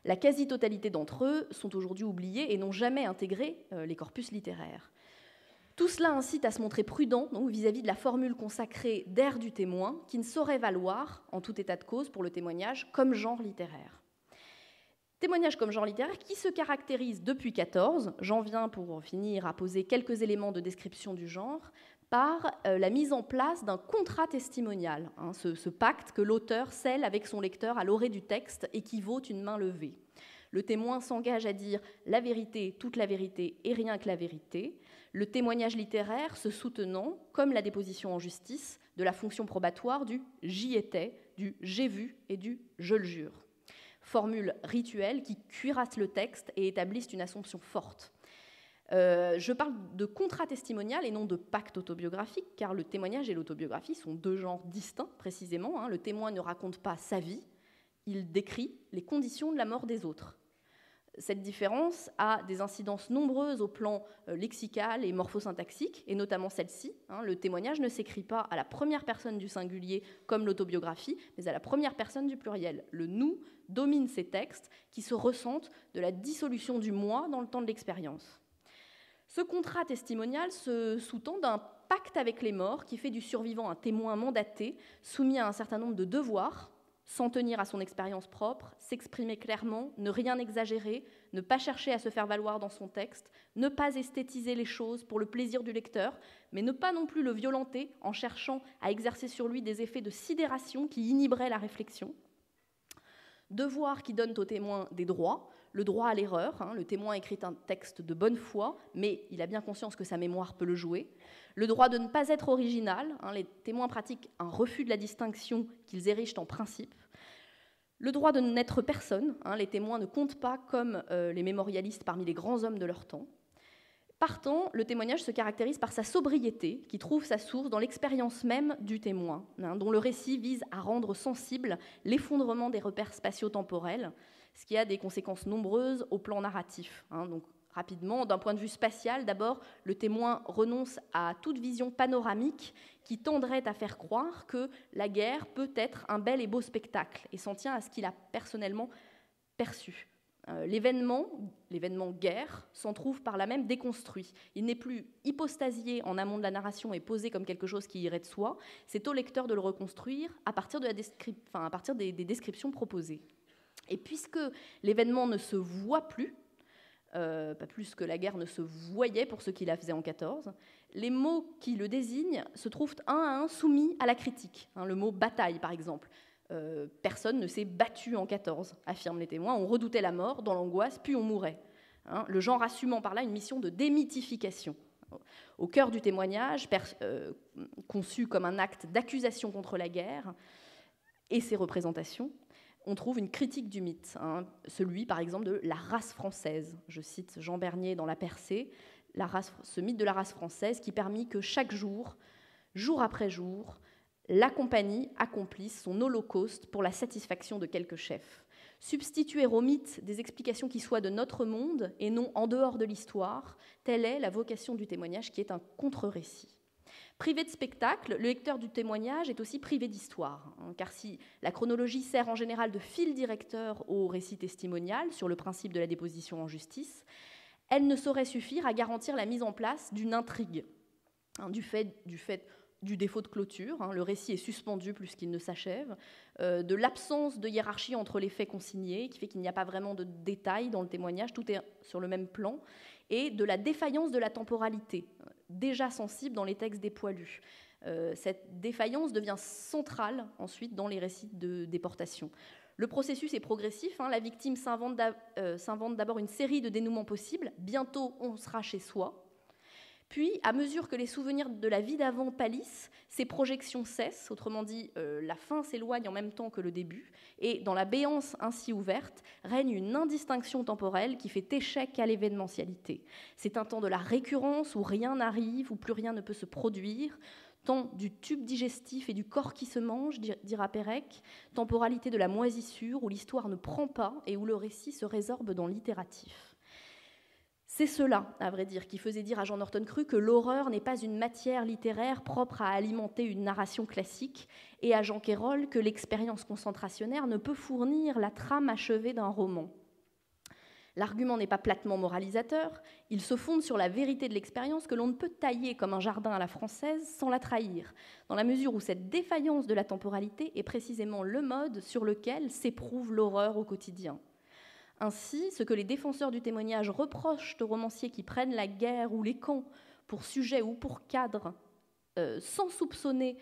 la quasi-totalité d'entre eux sont aujourd'hui oubliés et n'ont jamais intégré les corpus littéraires. Tout cela incite à se montrer prudent donc, vis-à-vis de la formule consacrée d'air du témoin, qui ne saurait valoir, en tout état de cause, pour le témoignage comme genre littéraire. Témoignage comme genre littéraire qui se caractérise depuis 1914, j'en viens pour finir à poser quelques éléments de description du genre, par la mise en place d'un contrat testimonial, ce pacte que l'auteur scelle avec son lecteur à l'orée du texte et qui vaut une main levée. Le témoin s'engage à dire la vérité, toute la vérité et rien que la vérité, le témoignage littéraire se soutenant, comme la déposition en justice, de la fonction probatoire du « j'y étais », du « j'ai vu » et du « je le jure ». Formule rituelle qui cuirasse le texte et établissent une assomption forte. Je parle de contrat testimonial et non de pacte autobiographique, car le témoignage et l'autobiographie sont deux genres distincts, précisément. Le témoin ne raconte pas sa vie, il décrit les conditions de la mort des autres. Cette différence a des incidences nombreuses au plan lexical et morphosyntaxique, et notamment celle-ci. Le témoignage ne s'écrit pas à la première personne du singulier comme l'autobiographie, mais à la première personne du pluriel. Le « nous » domine ces textes qui se ressentent de la dissolution du « moi » dans le temps de l'expérience. Ce contrat testimonial se sous-tend d'un pacte avec les morts qui fait du survivant un témoin mandaté, soumis à un certain nombre de devoirs, s'en tenir à son expérience propre, s'exprimer clairement, ne rien exagérer, ne pas chercher à se faire valoir dans son texte, ne pas esthétiser les choses pour le plaisir du lecteur, mais ne pas non plus le violenter en cherchant à exercer sur lui des effets de sidération qui inhiberaient la réflexion. Devoirs qui donnent au témoin des droits, le droit à l'erreur, le témoin écrit un texte de bonne foi, mais il a bien conscience que sa mémoire peut le jouer. Le droit de ne pas être original, les témoins pratiquent un refus de la distinction qu'ils érigent en principe. Le droit de n'être personne, les témoins ne comptent pas comme les mémorialistes parmi les grands hommes de leur temps. Partant, le témoignage se caractérise par sa sobriété, qui trouve sa source dans l'expérience même du témoin, dont le récit vise à rendre sensible l'effondrement des repères spatio-temporels, ce qui a des conséquences nombreuses au plan narratif. Donc, rapidement, d'un point de vue spatial, d'abord, le témoin renonce à toute vision panoramique qui tendrait à faire croire que la guerre peut être un bel et beau spectacle, et s'en tient à ce qu'il a personnellement perçu. L'événement guerre s'en trouve par là même déconstruit. Il n'est plus hypostasié en amont de la narration et posé comme quelque chose qui irait de soi. C'est au lecteur de le reconstruire à partir des descriptions proposées. Et puisque l'événement ne se voit plus, pas plus que la guerre ne se voyait pour ceux qui la faisaient en 14, les mots qui le désignent se trouvent un à un soumis à la critique. Le mot « bataille », par exemple. Personne ne s'est battu en 14, affirment les témoins. On redoutait la mort dans l'angoisse, puis on mourait. Le genre assumant par là une mission de démythification. Au cœur du témoignage, conçu comme un acte d'accusation contre la guerre et ses représentations, on trouve une critique du mythe, celui par exemple de la race française. Je cite Jean Bernier dans La Percée, ce mythe de la race française qui permit que chaque jour, jour après jour, la compagnie accomplisse son holocauste pour la satisfaction de quelques chefs. Substituer au mythe des explications qui soient de notre monde et non en dehors de l'histoire, telle est la vocation du témoignage qui est un contre-récit. Privé de spectacle, le lecteur du témoignage est aussi privé d'histoire, car si la chronologie sert en général de fil directeur au récit testimonial sur le principe de la déposition en justice, elle ne saurait suffire à garantir la mise en place d'une intrigue, du fait du défaut de clôture, le récit est suspendu plus qu'il ne s'achève, de l'absence de hiérarchie entre les faits consignés, qui fait qu'il n'y a pas vraiment de détails dans le témoignage, tout est sur le même plan, et de la défaillance de la temporalité, déjà sensible dans les textes des poilus. Cette défaillance devient centrale ensuite dans les récits de déportation. Le processus est progressif, la victime s'invente d'abord une série de dénouements possibles, bientôt on sera chez soi. Puis, à mesure que les souvenirs de la vie d'avant pâlissent, ces projections cessent, autrement dit, la fin s'éloigne en même temps que le début, et dans la béance ainsi ouverte, règne une indistinction temporelle qui fait échec à l'événementialité. C'est un temps de la récurrence où rien n'arrive, où plus rien ne peut se produire, temps du tube digestif et du corps qui se mange, dira Pérec, temporalité de la moisissure, où l'histoire ne prend pas et où le récit se résorbe dans l'itératif. C'est cela, à vrai dire, qui faisait dire à Jean Norton Crue que l'horreur n'est pas une matière littéraire propre à alimenter une narration classique, et à Jean Quérol que l'expérience concentrationnaire ne peut fournir la trame achevée d'un roman. L'argument n'est pas platement moralisateur, il se fonde sur la vérité de l'expérience que l'on ne peut tailler comme un jardin à la française sans la trahir, dans la mesure où cette défaillance de la temporalité est précisément le mode sur lequel s'éprouve l'horreur au quotidien. Ainsi, ce que les défenseurs du témoignage reprochent aux romanciers qui prennent la guerre ou les camps pour sujet ou pour cadre, sans soupçonner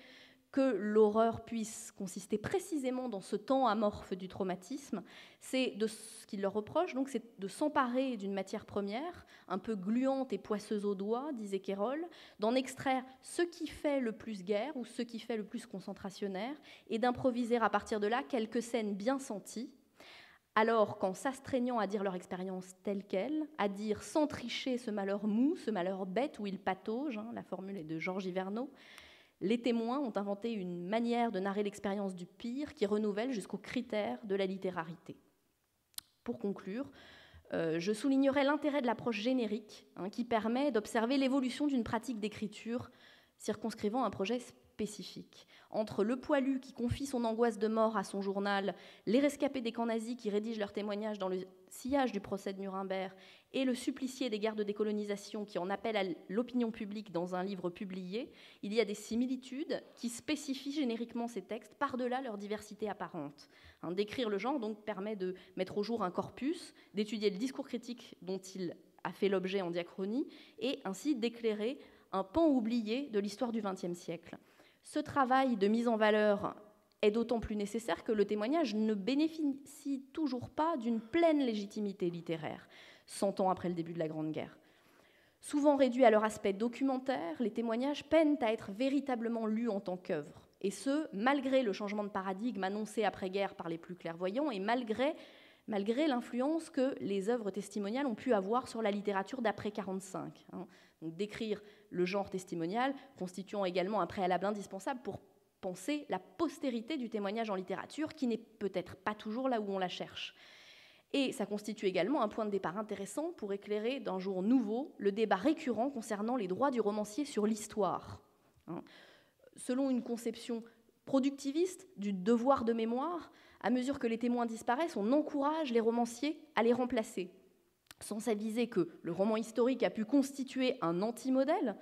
que l'horreur puisse consister précisément dans ce temps amorphe du traumatisme, c'est de ce qu'ils leur reprochent, donc c'est de s'emparer d'une matière première, un peu gluante et poisseuse aux doigts, disait Quérol, d'en extraire ce qui fait le plus guerre ou ce qui fait le plus concentrationnaire, et d'improviser à partir de là quelques scènes bien senties, alors qu'en s'astreignant à dire leur expérience telle qu'elle, à dire sans tricher ce malheur mou, ce malheur bête où ils pataugent, la formule est de Georges Hyvernaud, les témoins ont inventé une manière de narrer l'expérience du pire qui renouvelle jusqu'aux critères de la littérarité. Pour conclure, je soulignerai l'intérêt de l'approche générique qui permet d'observer l'évolution d'une pratique d'écriture circonscrivant un projet spécifique. Entre le poilu qui confie son angoisse de mort à son journal, les rescapés des camps nazis qui rédigent leurs témoignages dans le sillage du procès de Nuremberg et le supplicié des guerres de décolonisation qui en appelle à l'opinion publique dans un livre publié, il y a des similitudes qui spécifient génériquement ces textes par-delà leur diversité apparente. Décrire le genre donc permet de mettre au jour un corpus, d'étudier le discours critique dont il a fait l'objet en diachronie et ainsi d'éclairer un pan oublié de l'histoire du XXe siècle. Ce travail de mise en valeur est d'autant plus nécessaire que le témoignage ne bénéficie toujours pas d'une pleine légitimité littéraire, 100 ans après le début de la Grande Guerre. Souvent réduits à leur aspect documentaire, les témoignages peinent à être véritablement lus en tant qu'œuvre, et ce, malgré le changement de paradigme annoncé après-guerre par les plus clairvoyants et malgré l'influence que les œuvres testimoniales ont pu avoir sur la littérature d'après 1945. Donc, décrire le genre testimonial constituant également un préalable indispensable pour penser la postérité du témoignage en littérature, qui n'est peut-être pas toujours là où on la cherche. Et ça constitue également un point de départ intéressant pour éclairer d'un jour nouveau le débat récurrent concernant les droits du romancier sur l'histoire. Selon une conception productiviste du devoir de mémoire, à mesure que les témoins disparaissent, on encourage les romanciers à les remplacer, sans s'aviser que le roman historique a pu constituer un anti-modèle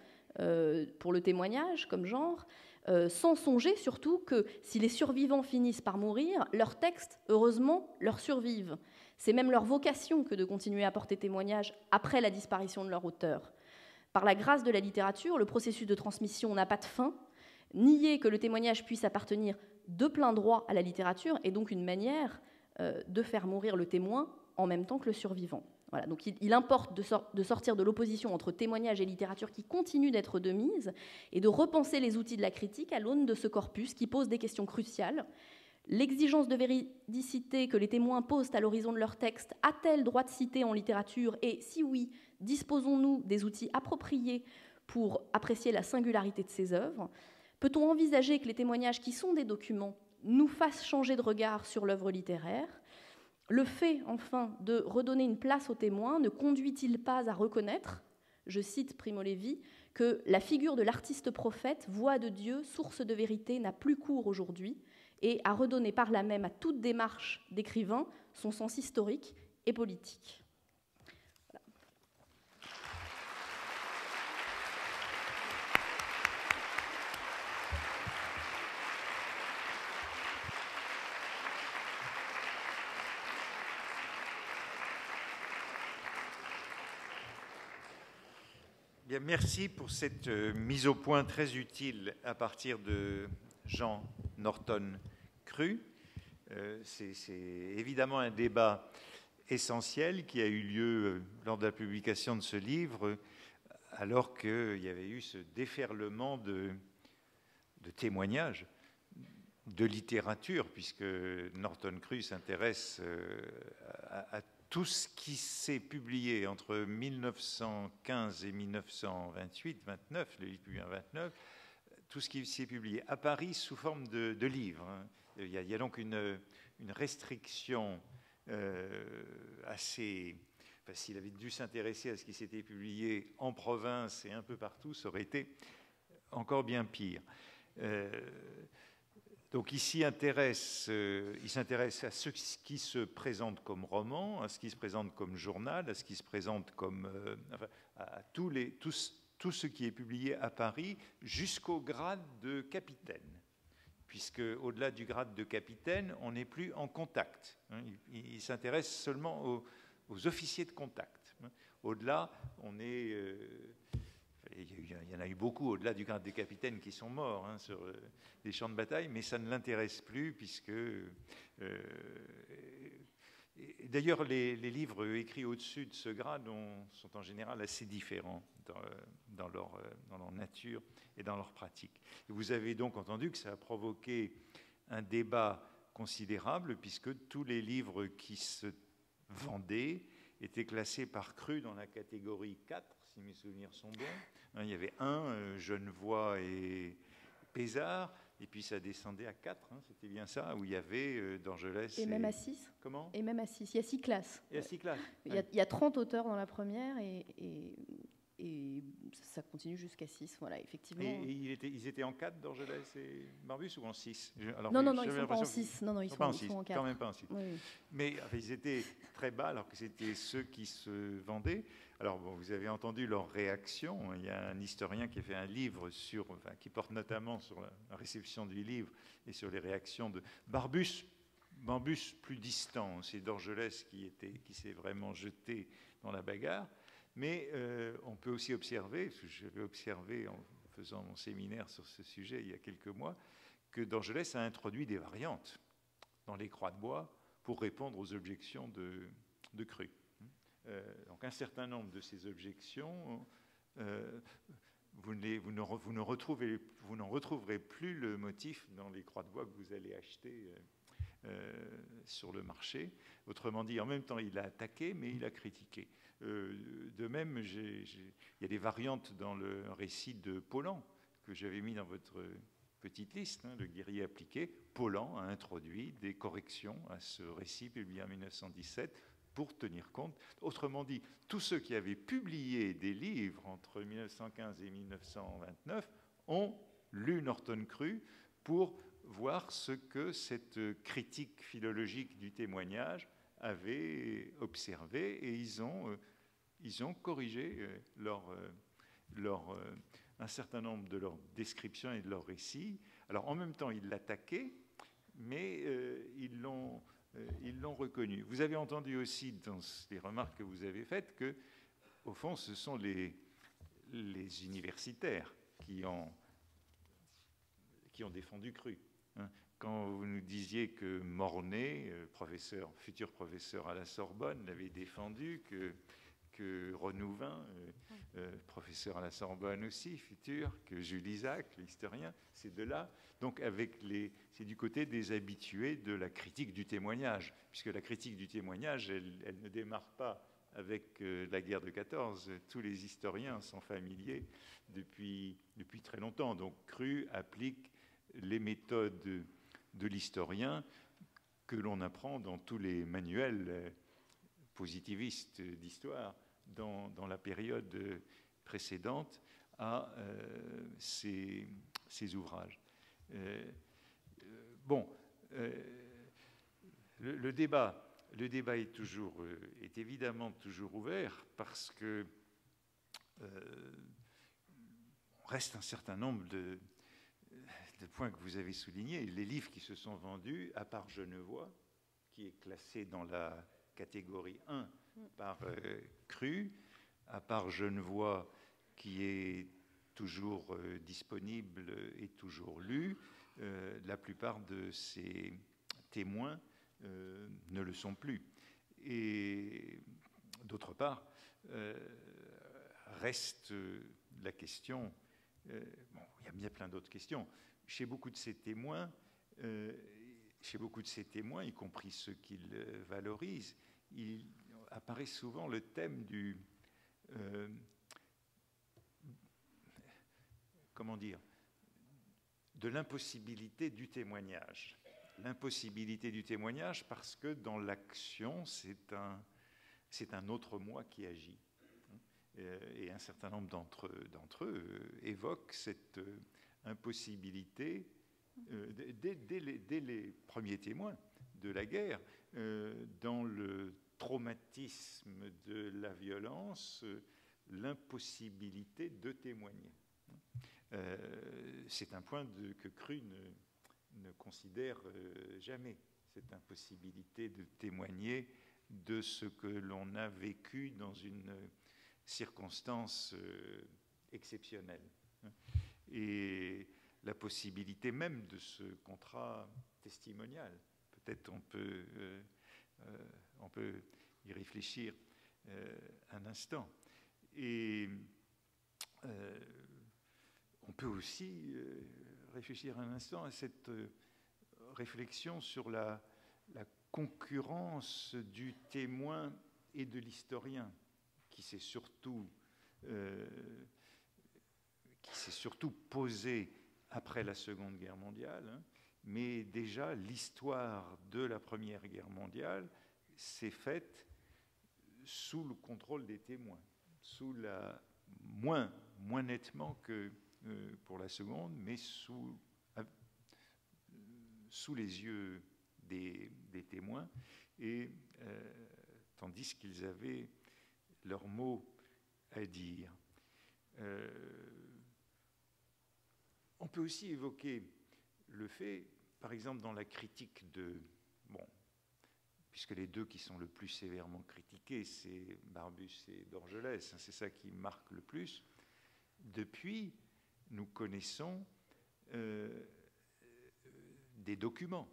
pour le témoignage comme genre, sans songer surtout que si les survivants finissent par mourir, leurs textes, heureusement, leur survivent. C'est même leur vocation que de continuer à porter témoignage après la disparition de leur auteur. Par la grâce de la littérature, le processus de transmission n'a pas de fin. Nier que le témoignage puisse appartenir de plein droit à la littérature est donc une manière de faire mourir le témoin en même temps que le survivant. Voilà, donc il importe de sortir de l'opposition entre témoignage et littérature qui continue d'être de mise et de repenser les outils de la critique à l'aune de ce corpus qui pose des questions cruciales. L'exigence de véridicité que les témoins posent à l'horizon de leur texte a-t-elle droit de citer en littérature? Et si oui, disposons-nous des outils appropriés pour apprécier la singularité de ces œuvres? Peut-on envisager que les témoignages qui sont des documents nous fassent changer de regard sur l'œuvre littéraire? Le fait, enfin, de redonner une place aux témoins ne conduit-il pas à reconnaître, je cite Primo Levi, que la figure de l'artiste prophète, voix de Dieu, source de vérité, n'a plus cours aujourd'hui, et à redonner par là même à toute démarche d'écrivain son sens historique et politique. Voilà. Bien, merci pour cette mise au point très utile à partir de Jean Norton Crue. C'est évidemment un débat essentiel qui a eu lieu lors de la publication de ce livre, alors qu'il y avait eu ce déferlement de témoignages, de littérature, puisque Norton Crue s'intéresse à tout ce qui s'est publié entre 1915 et 1928, 29, le livre publié en 29, tout ce qui s'est publié à Paris sous forme de livres. Il y a donc une restriction assez... Enfin, s'il avait dû s'intéresser à ce qui s'était publié en province et un peu partout, ça aurait été encore bien pire. Donc il s'intéresse à ce qui se présente comme roman, à ce qui se présente comme journal, à ce qui se présente comme... enfin, à tout ce qui est publié à Paris, jusqu'au grade de capitaine. Puisque au-delà du grade de capitaine, on n'est plus en contact. Il s'intéresse seulement aux officiers de contact. Au-delà, on est... il y en a eu beaucoup au-delà du grade de capitaine qui sont morts sur les champs de bataille, mais ça ne l'intéresse plus puisque... D'ailleurs, les livres écrits au-dessus de ce grade sont en général assez différents dans leur nature et dans leur pratique. Et vous avez donc entendu que ça a provoqué un débat considérable puisque tous les livres qui se vendaient étaient classés par Crue dans la catégorie 4, si mes souvenirs sont bons. Il y avait Genevois et Pézard, et puis ça descendait à 4, c'était bien ça, où il y avait d'Angelès. Et même à 6. Comment ? Et même à 6. Il y a 6 classes. Il y a 6 classes. Il y a 30 auteurs dans la première et et ça continue jusqu'à 6, voilà, effectivement. Et ils étaient en 4, Dorgelès et Barbus, ou en 6? Non, non, non, ils ne sont pas en 6. Non, non, ils sont en 4. Quand même pas en 6. Oui, oui. Mais enfin, ils étaient très bas, alors que c'était ceux qui se vendaient. Alors, bon, vous avez entendu leur réaction. Il y a un historien qui a fait un livre qui porte notamment sur la réception du livre et sur les réactions de Barbus. Barbus plus distant, c'est Dorgelès qui s'est vraiment jeté dans la bagarre. Mais on peut aussi observer, je l'ai observé en faisant mon séminaire sur ce sujet il y a quelques mois, que Dorgelès a introduit des variantes dans les croix de bois pour répondre aux objections de Cru. Donc un certain nombre de ces objections, vous n'en retrouverez plus le motif dans les croix de bois que vous allez acheter sur le marché. Autrement dit, en même temps, il a attaqué, mais il a critiqué. De même, il y a des variantes dans le récit de Paulan, que j'avais mis dans votre petite liste, le guerrier appliqué. Paulan a introduit des corrections à ce récit publié en 1917 pour tenir compte. Autrement dit, tous ceux qui avaient publié des livres entre 1915 et 1929 ont lu Norton Cru pour voir ce que cette critique philologique du témoignage avait observé, et ils ont corrigé un certain nombre de leurs descriptions et de leurs récits. Alors en même temps, ils l'attaquaient, mais ils l'ont reconnu. Vous avez entendu aussi dans les remarques que vous avez faites que, au fond, ce sont les universitaires qui ont défendu Cru. Quand vous nous disiez que Mornay, futur professeur à la Sorbonne, l'avait défendu, que Renouvin, professeur à la Sorbonne aussi, futur, que Jules Isaac, l'historien, c'est de là. Donc c'est du côté des habitués de la critique du témoignage, puisque la critique du témoignage, elle ne démarre pas avec la guerre de 14. Tous les historiens sont familiers depuis très longtemps. Donc Cru applique les méthodes de l'historien que l'on apprend dans tous les manuels positivistes d'histoire dans la période précédente à ces ouvrages. Le débat est évidemment toujours ouvert, parce que reste un certain nombre de points que vous avez soulignés. Les livres qui se sont vendus, à part Genevois, qui est classé dans la catégorie 1 par Cru, à part Genevois, qui est toujours disponible et toujours lu, la plupart de ces témoins ne le sont plus. Et d'autre part, reste la question, il y a bien plein d'autres questions. Chez beaucoup de ces témoins, y compris ceux qu'ils valorisent, il apparaît souvent le thème de l'impossibilité du témoignage. L'impossibilité du témoignage, parce que dans l'action, c'est un autre moi qui agit. Et un certain nombre d'entre eux évoquent cette impossibilité dès les premiers témoins de la guerre, dans le traumatisme de la violence, l'impossibilité de témoigner. C'est un point que Cru ne considère jamais, cette impossibilité de témoigner de ce que l'on a vécu dans une circonstance exceptionnelle. Et la possibilité même de ce contrat testimonial. Peut-être on peut y réfléchir un instant. Et on peut aussi réfléchir un instant à cette réflexion sur la concurrence du témoin et de l'historien, qui s'est surtout posée après la Seconde Guerre mondiale, mais déjà l'histoire de la Première Guerre mondiale s'est faite sous le contrôle des témoins, sous la moins nettement que pour la seconde, mais sous les yeux des témoins, et tandis qu'ils avaient leurs mots à dire. On peut aussi évoquer le fait, par exemple, dans la critique de... Bon, puisque les deux qui sont le plus sévèrement critiqués, c'est Barbus et Dorgelès, c'est ça qui marque le plus. Depuis, nous connaissons des documents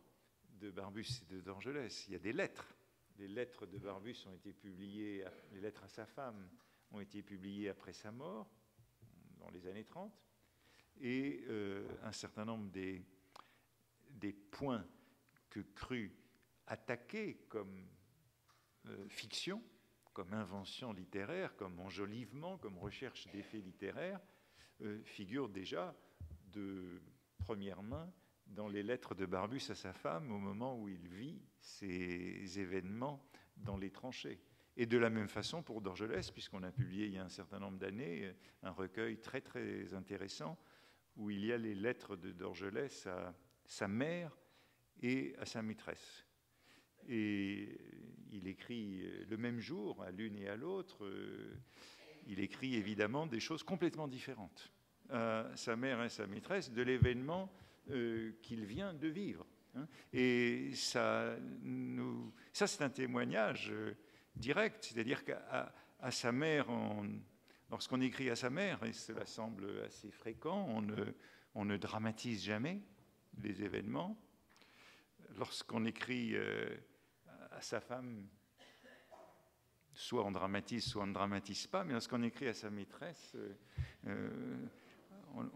de Barbus et de Dorgelès. Il y a des lettres. Les lettres de Barbus ont été publiées, les lettres à sa femme ont été publiées après sa mort, dans les années 30, et un certain nombre des points que Cru attaquait comme fiction, comme invention littéraire, comme enjolivement, comme recherche d'effets littéraires, figurent déjà de première main dans les lettres de Barbus à sa femme au moment où il vit ces événements dans les tranchées. Et de la même façon pour Dorgelès, puisqu'on a publié il y a un certain nombre d'années un recueil très très intéressant où il y a les lettres de Dorgelès à sa mère et à sa maîtresse. Et il écrit le même jour, à l'une et à l'autre, il écrit évidemment des choses complètement différentes à sa mère et à sa maîtresse de l'événement qu'il vient de vivre. Et ça c'est un témoignage direct, c'est-à-dire qu'à sa mère, lorsqu'on écrit à sa mère, et cela semble assez fréquent, on ne dramatise jamais les événements. Lorsqu'on écrit à sa femme, soit on dramatise, soit on ne dramatise pas, mais lorsqu'on écrit à sa maîtresse,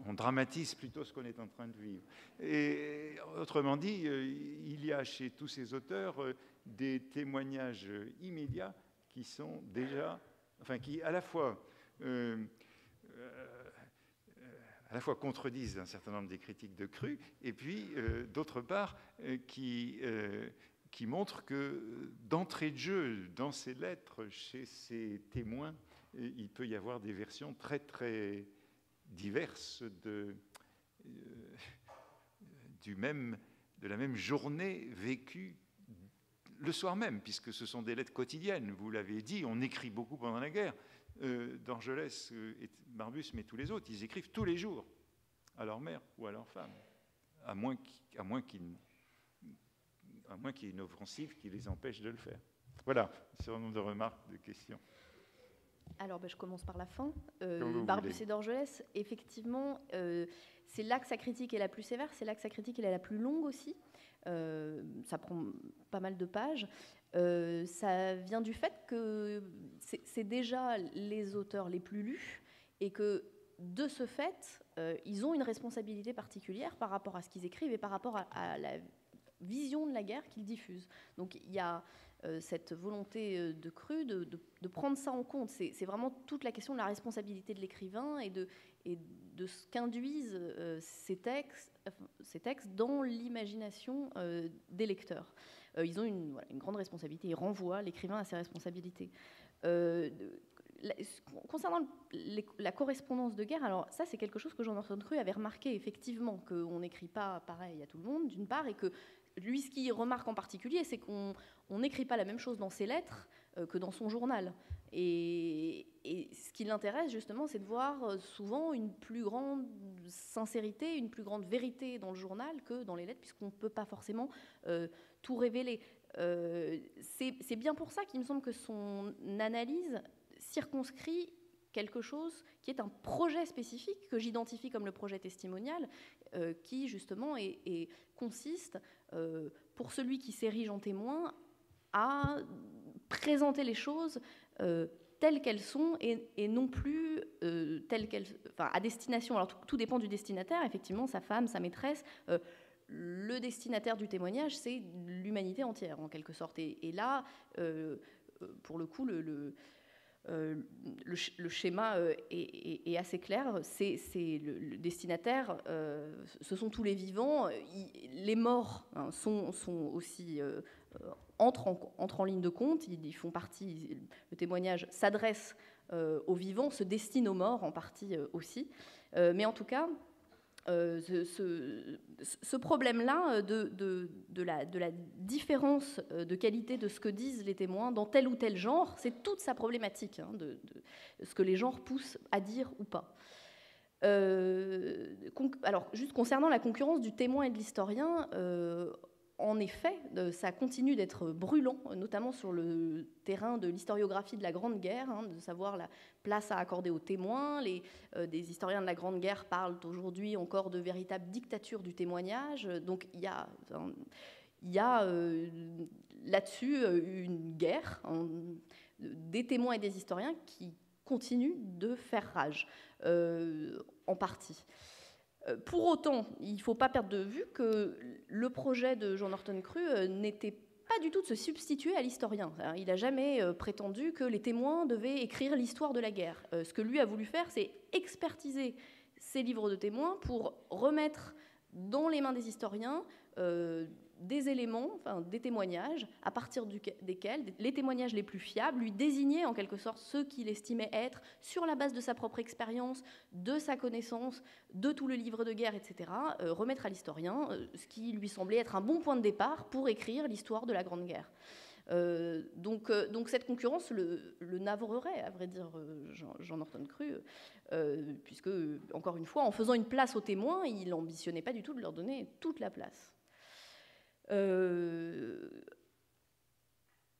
on dramatise plutôt ce qu'on est en train de vivre. Et autrement dit, il y a chez tous ces auteurs des témoignages immédiats qui sont déjà, enfin qui à la fois contredisent un certain nombre des critiques de Cru, et puis d'autre part qui montrent que d'entrée de jeu dans ces lettres, chez ces témoins, il peut y avoir des versions très très diverses de la même journée vécue le soir même, puisque ce sont des lettres quotidiennes. Vous l'avez dit, on écrit beaucoup pendant la guerre. Dorgelès et Barbus, mais tous les autres, ils écrivent tous les jours à leur mère ou à leur femme, à moins qu'il y ait une offensive qui les empêche de le faire. Voilà, un certain nombre de remarques, de questions. Alors, je commence par la fin. Barbus et Dorgelès, effectivement, c'est là que sa critique est la plus sévère, c'est là que sa critique est la plus longue aussi. Ça prend pas mal de pages. Ça vient du fait que c'est déjà les auteurs les plus lus et que, de ce fait, ils ont une responsabilité particulière par rapport à ce qu'ils écrivent et par rapport à la vision de la guerre qu'ils diffusent. Donc il y a cette volonté de Cru de prendre ça en compte. C'est vraiment toute la question de la responsabilité de l'écrivain et de ce qu'induisent ces textes dans l'imagination des lecteurs. Ils ont une grande responsabilité, ils renvoient l'écrivain à ses responsabilités. Concernant la correspondance de guerre, alors ça c'est quelque chose que Jean-Antoine Cru avait remarqué effectivement, qu'on n'écrit pas pareil à tout le monde d'une part, et que lui ce qu'il remarque en particulier c'est qu'on n'écrit pas la même chose dans ses lettres que dans son journal, et ce qui l'intéresse justement c'est de voir souvent une plus grande sincérité, une plus grande vérité dans le journal que dans les lettres, puisqu'on ne peut pas forcément tout révéler. C'est bien pour ça qu'il me semble que son analyse circonscrit quelque chose qui est un projet spécifique que j'identifie comme le projet testimonial, qui justement consiste, pour celui qui s'érige en témoin, à présenter les choses telles qu'elles sont et non plus telles qu'elles, enfin, à destination. Alors tout dépend du destinataire, effectivement, sa femme, sa maîtresse. Le destinataire du témoignage, c'est l'humanité entière en quelque sorte. Et là, pour le coup, le schéma est assez clair. C'est le destinataire, ce sont tous les vivants. Les morts sont aussi entrent en ligne de compte. Ils font partie. Le témoignage s'adresse aux vivants se destine aux morts en partie aussi. Mais en tout cas, ce problème-là de la différence de qualité de ce que disent les témoins dans tel ou tel genre, c'est toute sa problématique, hein, de ce que les genres poussent à dire ou pas. Alors, juste concernant la concurrence du témoin et de l'historien, en effet, ça continue d'être brûlant, notamment sur le terrain de l'historiographie de la Grande Guerre, hein, de savoir la place à accorder aux témoins. Des historiens de la Grande Guerre parlent aujourd'hui encore de véritable dictature du témoignage. Donc il y a là-dessus une guerre, hein, des témoins et des historiens qui continuent de faire rage, en partie. Pour autant, il ne faut pas perdre de vue que le projet de Jean Norton Crue n'était pas du tout de se substituer à l'historien. Il n'a jamais prétendu que les témoins devaient écrire l'histoire de la guerre. Ce que lui a voulu faire, c'est expertiser ces livres de témoins pour remettre dans les mains des historiens des éléments, enfin, des témoignages, à partir desquels les témoignages les plus fiables lui désignaient en quelque sorte ceux qu'il estimait être, sur la base de sa propre expérience, de sa connaissance, de tout le livre de guerre, etc., remettre à l'historien ce qui lui semblait être un bon point de départ pour écrire l'histoire de la Grande Guerre. Donc cette concurrence le navrerait, à vrai dire, Jean Norton Crue, puisque, encore une fois, en faisant une place aux témoins, il n'ambitionnait pas du tout de leur donner toute la place.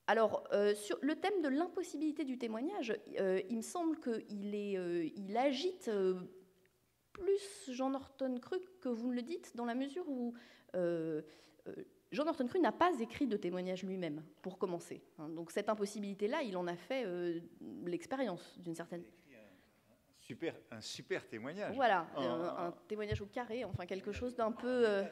Alors, sur le thème de l'impossibilité du témoignage, il me semble qu'il agite plus Jean Norton Crue que vous ne le dites, dans la mesure où Jean Norton Crue n'a pas écrit de témoignage lui-même, pour commencer. Hein. Donc cette impossibilité-là, il en a fait l'expérience, d'une certaine... Un super témoignage. Voilà, un témoignage au carré, enfin quelque chose d'un peu...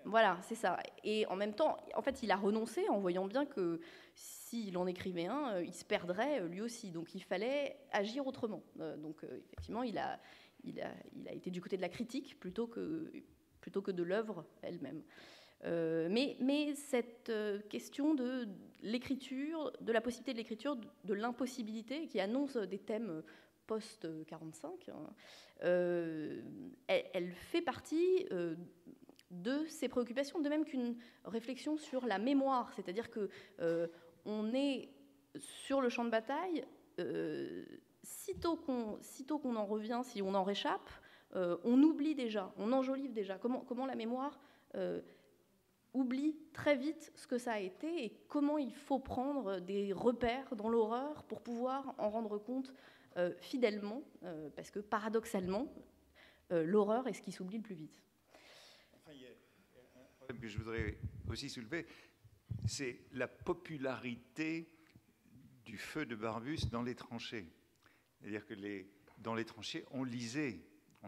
Voilà, c'est ça. Et en même temps, en fait, il a renoncé en voyant bien que s'il en écrivait un, il se perdrait lui aussi. Donc il fallait agir autrement. Donc effectivement, il a été du côté de la critique plutôt que de l'œuvre elle-même. Mais cette question de l'écriture, de la possibilité de l'écriture, de l'impossibilité, qui annonce des thèmes post-45, elle fait partie de ces préoccupations, de même qu'une réflexion sur la mémoire, c'est-à-dire que on est sur le champ de bataille, sitôt qu'on en revient, si on en réchappe, on oublie déjà, on enjolive déjà. Comment la mémoire oublie très vite ce que ça a été et comment il faut prendre des repères dans l'horreur pour pouvoir en rendre compte fidèlement, parce que paradoxalement, l'horreur est ce qui s'oublie le plus vite. Enfin, il y a un problème que je voudrais aussi soulever, c'est la popularité du feu de Barbus dans les tranchées. C'est-à-dire que dans les tranchées, on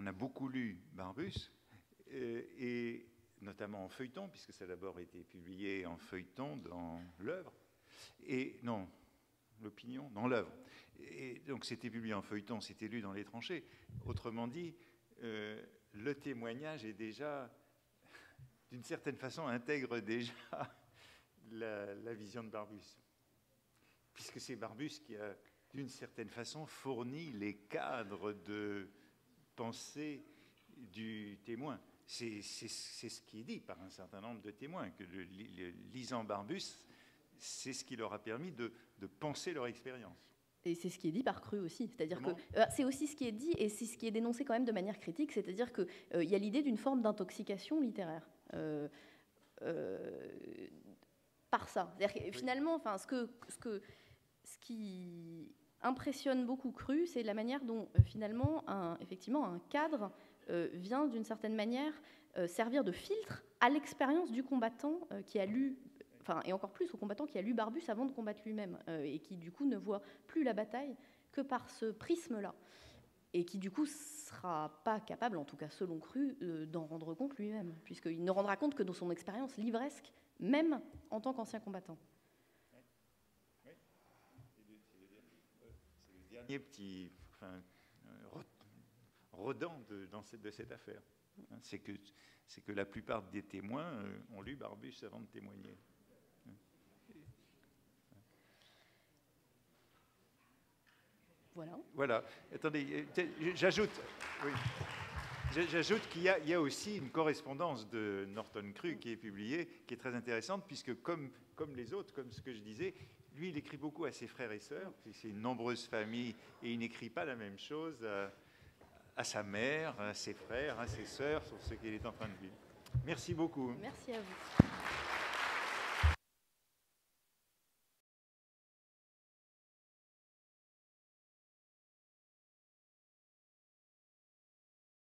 a beaucoup lu Barbus, et notamment en feuilleton, puisque ça a d'abord été publié en feuilleton dans l'œuvre, et non, l'opinion, dans l'œuvre. Et donc c'était publié en feuilleton, c'était lu dans les tranchées. Autrement dit, le témoignage est déjà, d'une certaine façon, intègre déjà la vision de Barbus. Puisque c'est Barbus qui a, d'une certaine façon, fourni les cadres de pensée du témoin. C'est ce qui est dit par un certain nombre de témoins, que lisant Barbus, c'est ce qui leur a permis de penser leur expérience. Et c'est ce qui est dit par Crue aussi, c'est-à-dire que c'est aussi ce qui est dit et c'est ce qui est dénoncé quand même de manière critique, c'est-à-dire qu'il y a l'idée d'une forme d'intoxication littéraire par ça. C'est-à-dire que, finalement, enfin, ce qui impressionne beaucoup Crue, c'est la manière dont finalement, effectivement, un cadre vient d'une certaine manière servir de filtre à l'expérience du combattant qui a lu. Enfin, et encore plus au combattant qui a lu Barbus avant de combattre lui-même, et qui du coup ne voit plus la bataille que par ce prisme-là, et qui du coup sera pas capable, en tout cas selon Crue, d'en rendre compte lui-même, puisqu'il ne rendra compte que dans son expérience livresque, même en tant qu'ancien combattant. Oui. C'est le dernier petit rodant de cette affaire. C'est que la plupart des témoins ont lu Barbus avant de témoigner. Voilà. Voilà. Attendez, j'ajoute... Oui. J'ajoute qu'il y a aussi une correspondance de Norton Cru qui est publiée, qui est très intéressante, puisque comme les autres, comme ce que je disais, lui, il écrit beaucoup à ses frères et sœurs, c'est une nombreuse famille, et il n'écrit pas la même chose à sa mère, à ses frères, à ses sœurs, sur ce qu'il est en train de vivre. Merci beaucoup. Merci à vous.